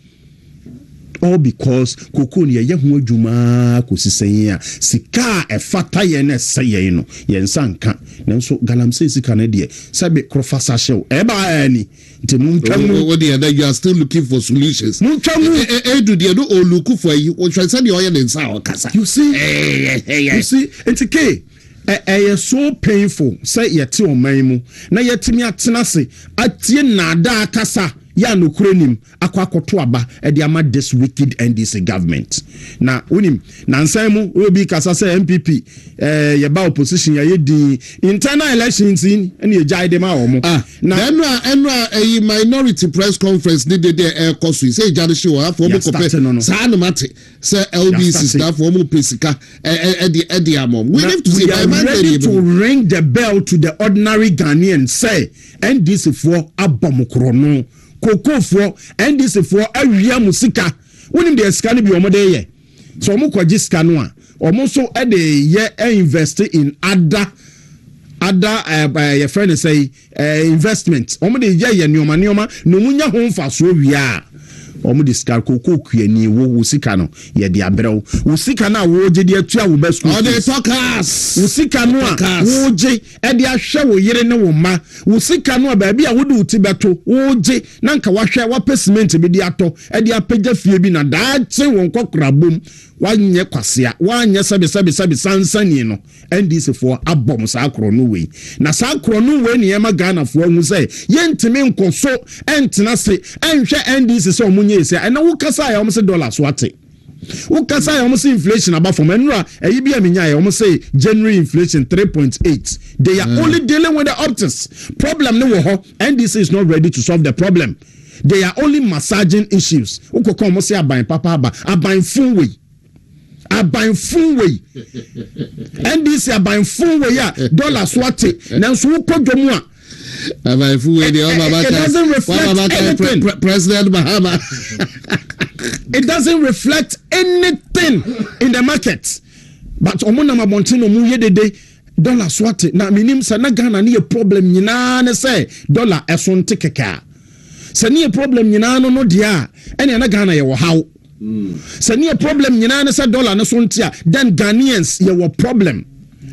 All because Koko ni ye ho adwuma kosisen ya sika e fata ye na seye no ye nsanka nanso galamse sika na de sabe krofasa shew e ba ani ntimu what the other you are still looking for solutions do the no look for you what try say the oil in sa okasa you see entike so painful say yeti oman mu na yetimi atena se atie na da akasa ya no kurenim akwakoto aba e de ama this wicked NDC government na unim na nsan mu obi kasa say MPP ye ba opposition ya di internal elections in ene ye jai dem awomo na enu minority press conference ni de koso say Judicial afọ mo kope sa no mate say LBC staff for mo pesika e amom we have to say ready to ring the bell to the ordinary Ghanaian say NDC for abomokro no Koko for NDC for awia musika wonim de sika ne bi omo de ye so omo kwaji sika no a omo so e de ye invest in other your friend say investment omo de ye nyoma no munya ho mfa so wia omo de sika Koko Kuyani wo sika no ye de abrɛw wo sika na wo je de atua wo best school the talkers wo sika no a wo je e de ahwɛ wo yere ne wo ma wo sika no a ba bia wo de uti beto wo je na nka wahwɛ wa payment bi de ato e de apagya fie bi na daache wo nkokora bom wanye kwasea wanye sabe sansani no NDC for abom sa akro no we na sa akro no we ne yema Ghana for hu say yentimi nkoso entena se enhwɛ NDC so omunye se na wo kasa ya omse dollars wate wo kasa ya omse inflation aba from enra eyi bia menya ya omse January inflation 3.8 they are only dealing with the optics problem no wo ho NDC is not ready to solve the problem they are only massaging issues ukoko omse aban papa aba aban fun we aban fun we NDC aban fun we ya dollars wate nanso wo kodwomu a aban fun we de President Mahama it doesn't reflect anything in the market but omuna mabontino mu yedede dollars wate na minim sa na Ghana ne problem nyina ne say dollar esonte keka sa ne problem nyina no dia ene na Ghana ye wo haw Sani a problem nyina ne say dollar ne so ntia then Ghanaians ye wo problem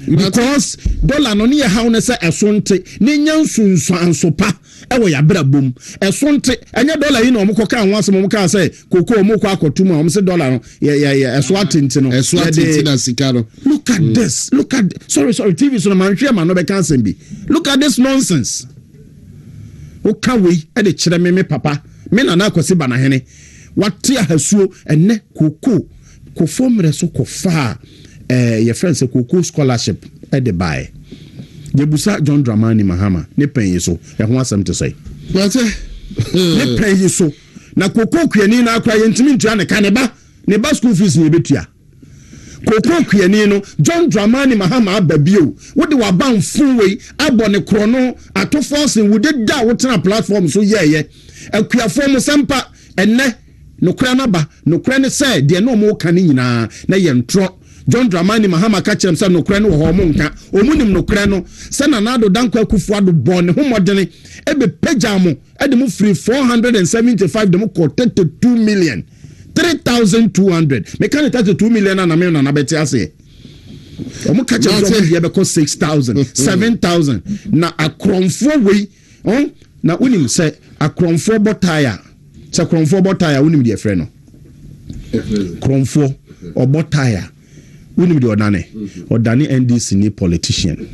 because dollar no ne how ne say esonte ne nyansunso ansopa e wo ya brabom esonte enye dollar yi na omko ka ho asem omka say koko omko akotum a omse dollar no eso atenti no eso atenti na sika no. Look at this, sorry TV so na man hwe ma no be cancel bi. Look at this nonsense. O ka we e de kire me papa me na akwasi ba na hene wate ahasuo enne koko ko formre so ko fa your friends say koko scholarship e de buy Jebusa John Dramani Mahama ne penyi so e ho asem to say ne penyi so na koko kuani na akra yentimi ntua ne ka ne ba school fees ne betua koko kuani no John Dramani Mahama ababio wo de wa ban fun we abo ne kro no ato forcing wo de da wo tena platform so ye akua form sempa enne no kra na ba no kra ne say de no mo ka ne nyina na ye ntro John Dramani Mahama ka kyerem say no kra no ho mo nka omunim no kra no say na nado danko akufu ado bon ho modene e be pagya mo e de mo free 475 de mo ko 32 million 3,200 me kan 32 million na me na beti ase omo ka kyerem say ye be ko 6,000 7,000 na akromfo we na unim say akromfo botaya say akromfo botaya unim de frɛ no kromfo obotaya unim de odane NDC ni politician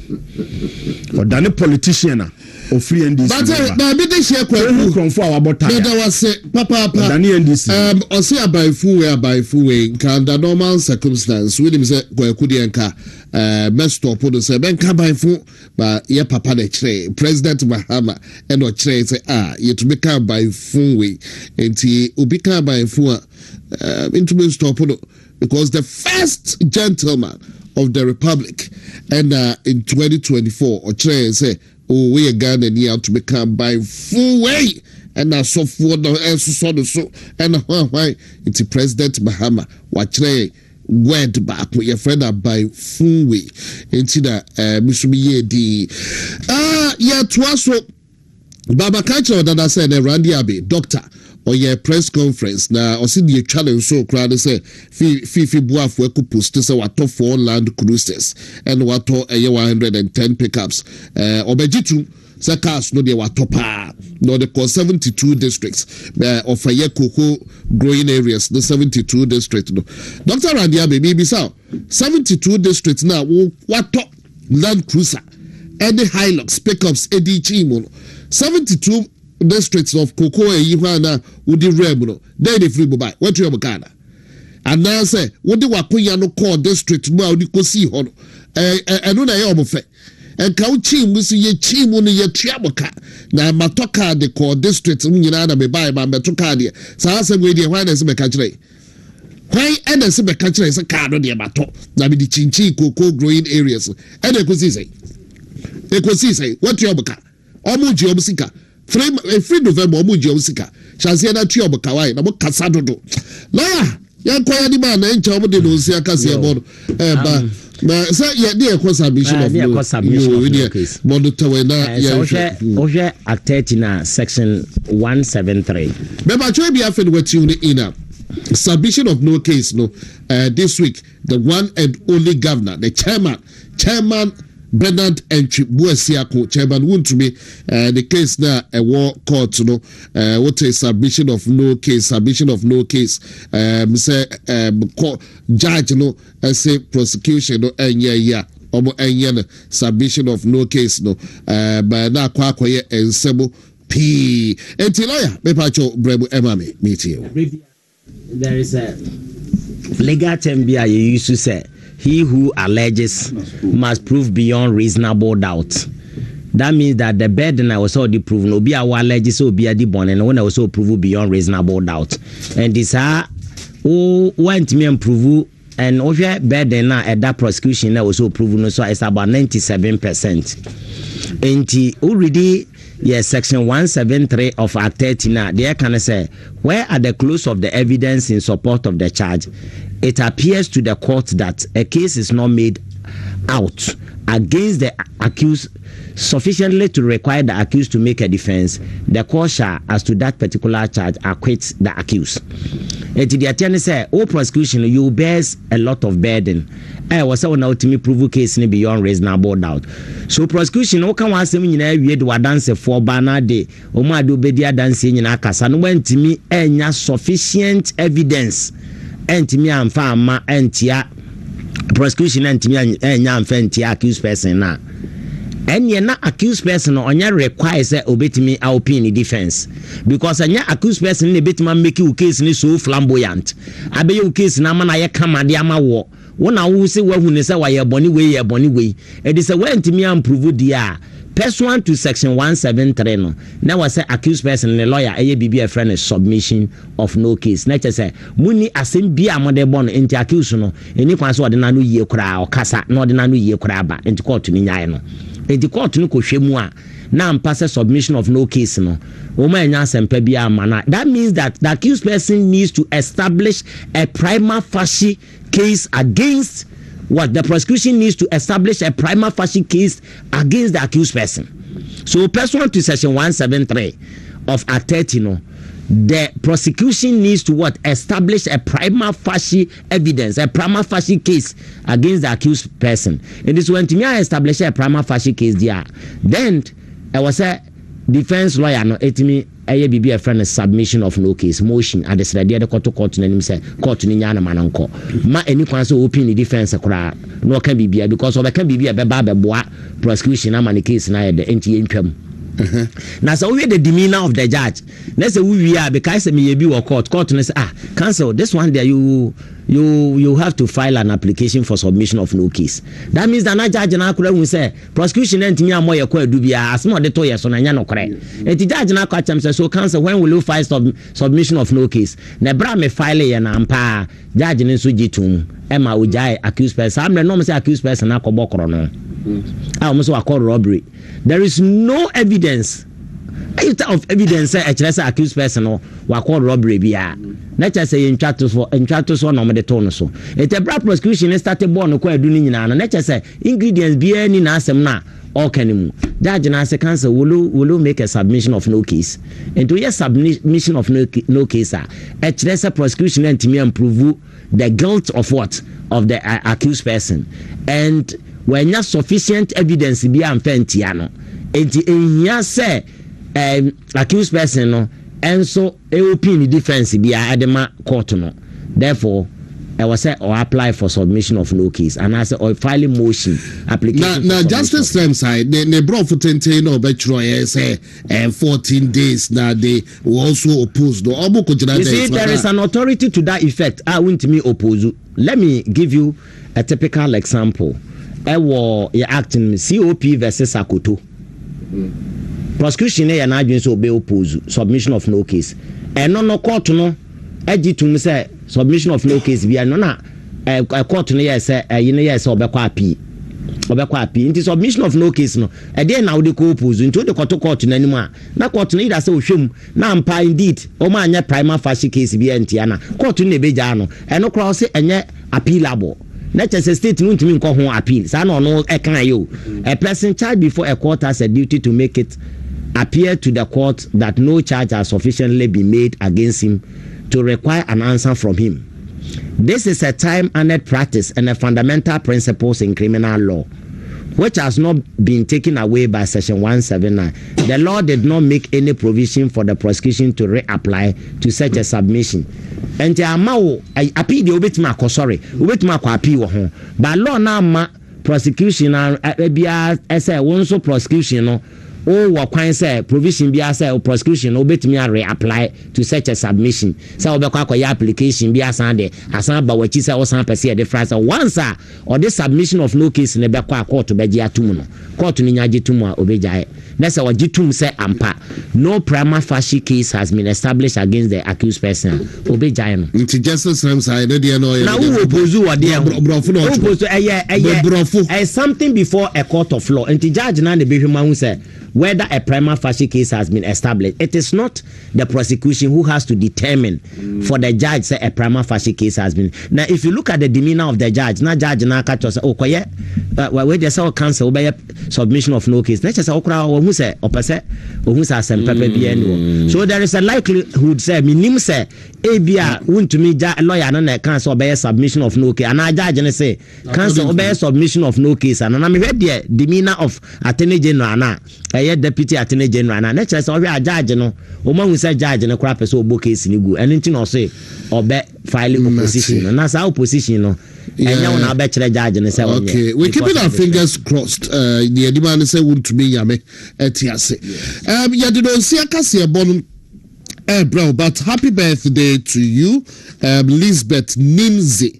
odane politician a ofri NDC but be dey share Kwaku kromfo awabotaya that was papa odane NDC osi abaifu we under normal circumstance unim say Kwaku de nka best stop no say ben ka baifu ba ye papa de kire President Mahama and o kire say ye to be ka baifu we enti obi ka baifu into be stop no because the first gentleman of the republic and in 2024 or say we are Ghana near to become by full way and so for the so and why it's President Mahama what word back with your friend by full way into the Misumiye di yeah twaso Baba Kacho that I said Randy Abbey doctor or your press conference na or see the challenge so crowd say fifi buafo eku post say wato 4 land cruisers and wato 110 pickups obejitu say cars no dey wato pa no dey call 72 districts of a cocoa growing areas the 72 districts no Dr. Randia baby so 72 districts now wato land cruiser any Hilux pickups edi chimo 72 districts of cocoa e yiwana udi remuno then the free buy what you Ghana and now say what the wakuya no call district mo udi ko si ho eno na ye obofe and ka uchi musu ye chimu no ye tuaboka na matoka de call district nyina na me buy ma metoka de sa say we de hwan na se be ka kire hwan e na se be ka kire se ka no de mato na be di chinchi cocoa growing areas e de ko si say what you oboka omuji obusika free November omuji obusika chance na tue obukawai na mo kasa dodo la ya kwaya di ba na encha omo de no si akase e bodo ba na say ye dey a submission of no case bodo tawe na ya ohwe act 30 na section 173 beba chwe bi afed what you in a submission of no case no this week the one and only governor the chairman Bernard Entry Buesiako chairman wuntumi the case na war court no what is submission of no case say judge no say prosecution no enya omo enya submission of no case no ba na akwakoye ensebo p enti lawyer me pacho brebu emame meet you there is a legal term bia you used to say he who alleges must prove beyond reasonable doubt. That means that the burden I was already proven. Obi a alleges obi a di born and when I was also prove beyond reasonable doubt. And this went me and prove and over burden now at that prosecution that was also proven so it's about 97%. And already yes, section 173 of Act 30 now there can say where at the close of the evidence in support of the charge it appears to the court that a case is not made out against the accused sufficiently to require the accused to make a defense, the court shall, as to that particular charge, acquit the accused. enti the attorney say all prosecution you bears a lot of burden was say na ultimate prove case ni beyond reasonable doubt so prosecution no kan wasem nyina wie de wadanse for bana de o ma de obedi adanse nyina kasa no wantimi enya sufficient evidence entimi amfa ama entia prosecution entimi enya amfa entia accused person na enya na accused person no onya require say obetimi opinion defense because enya accused person na betima make you case ni so flamboyant abe you case na ma na ye kama de ama wo wona wo se wahu ne say wa ye boni we e dey say when ntimi am prove dia pursuant to section 173 no na was say accused person the lawyer eye bibi a friend submission of no case na say muni asem bi amode bon enti accused no eni kwan so ordinary yie kura o kasa na ordinary yie kura ba enti court ni nyae no enti court no ko hwemu a na ampa submission of no case no o ma nya sempa bi amana that means that the accused person needs to establish a prima facie case against what the prosecution needs to establish a prima facie case against the accused person. So pursuant to section 173 of Act 30, the prosecution needs to what? Establish a prima facie evidence, a prima facie case against the accused person. It is when to me I establish a prima facie case there. Then I was a defense lawyer no etimi eye bibi a friend submission of no case motion at the side the court na nim say court ni nya na mananko ma any kwan so open the defense kra no can bibia because of can bibia be ba be boa prosecution na man case na the enti entwam na so we the demeanor of the judge na say we are because me ye bi wo court na say cancel this one there you have to file an application for submission of no case. That means that na judge na akura hu say prosecution ntimi amoye kwa adu bia asem ode to yeso na nya no kore enti judge na akwa cham say so cancel when will you file submission of no case na bra me file ye na ampa judge ne so gitum ema ojai accused person am no say accused person akobokoro no almost akọ robbery. There is no evidence of evidence accused person or wakọ robbery bia na cha say ntwato so na mo de to no so it a bra prosecution started born ko adu ni nyina na cha say ingredients bia ni na asem na all kanimu judge na say cancel will make a submission of no case and to yes submission of no case say prosecution ntimi improve the guilt of what of the accused person and when you have sufficient evidence bia amfantia no enti ehia say accused person no enso opinion defense bia adema court no therefore I was say or apply for submission of no case and I say or filing motion application now justice term side they brought for 10 no betro say 14 days now they will also oppose the you see there is an authority to that effect I won't me oppose. Let me give you a typical example. Ewo ya acting COP versus Akoto. Prosecution ya na adwin so be oppose submission of no case. No court no egitum say submission of no case bia no na court no yes say yes obekwa appeal. Obekwa appeal. Inti submission of no case no e dey na we dey oppose into the court na nimu a na court no either say ohwem na ampa indeed o ma anya prima facie case bia ntia na court no ebeja no no cross say enye appealable. Let us state ntimi nko ho appeal sa no no e kan yo a person charged before a court has a duty to make it appear to the court that no charge has sufficiently been made against him to require an answer from him. This is a time-honored practice and a fundamental principle in criminal law which has not been taken away by section 179. The law did not make any provision for the prosecution to reapply to such a submission. And the amount appeal the obetima sorry obetima kwa appeal wo ho but law na ma prosecution bia say won so prosecution no o wa kwan say provision bia say prosecution obetimi reapply to such a submission say obekwa akoya application bia san de asan ba wachi say o san pese de phrase once or the submission of no case ne bekwa court beji atum no court ni nya gitum a obejae na say wagitum say ampa no prima facie case has been established against the accused person obejae no nti justice side dey no na we oppose what dey oppose something before a court of law nti judge na de behwema hu say whether a prima facie case has been established. It is not the prosecution who has to determine for the judge say a prima facie case has been. Now, if you look at the demeanor of the judge, na judge na catch us, oh, quiet, where they say cancel by submission of no case. Let's just say, who say, or per se, who say, so there is a likelihood, say, minimum say, ABR, won't to me, lawyer, and cancel by submission of no case. And I judge and say, cancel by submission of no case. And I'm here, the demeanor of Attorney General, a deputy Attorney General, and let's just say, a judge, you know, who say judge and a crap so book case in you, and anything or say, or bet filing opposition, and that's our position, you know. Okay, we're keeping our fingers crossed. The demand say won't to be yame etiase. Yadino Kasi Bonum. Bro, but happy birthday to you, Lisbeth Ninzi.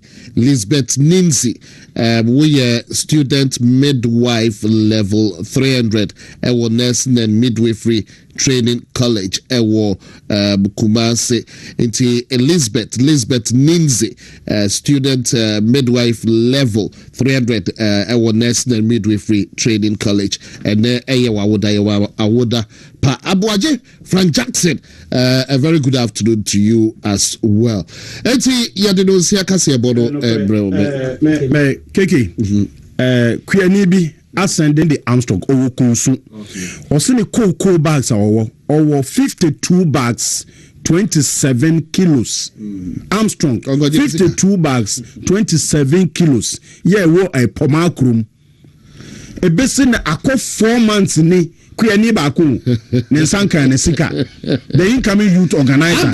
We are student midwife level 300 at nursing and midwifery training college at Kumasi. Into Elizabeth Ninzi, student midwife level 300 at nursing and midwifery training college. And there Awoda Pa Abuaje Frank Jackson. A very good afternoon to you as well. Enti yadino siakasi abono bro me keke kuyani bi ascending the Armstrong owo kunsu osini cocoa bags owo 52 bags 27 kilos. Armstrong 52 bags 27 kilos. Yeah, wo a pomakrum e besin akọ 4 months ni kuyani ba ko ne sanka ne sika the incoming youth organizer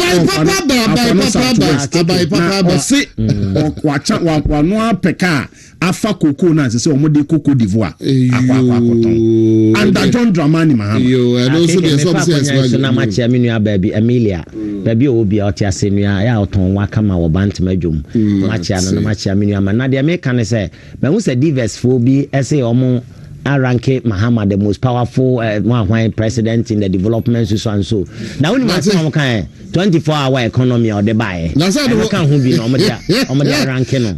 wa no peka afa koko na se omode koko divoire akwa and John Dramani Mahama and also the subsidies na machi aminu baby Amelia baby obi oti asenua ya oton waka ma wo bant madwom machi na machi aminu ama na de make can say me hu say divers fo bi ese omo Aranke Mahama, the most powerful one president in the development so and so. Now when you say 24-hour economy or the buy. Now say no can who be no ranking no.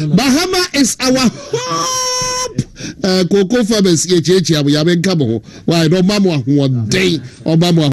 Bahama is our hope. Cocoa farmers ye abuya ben kabo. Why no mamu ho den o mamu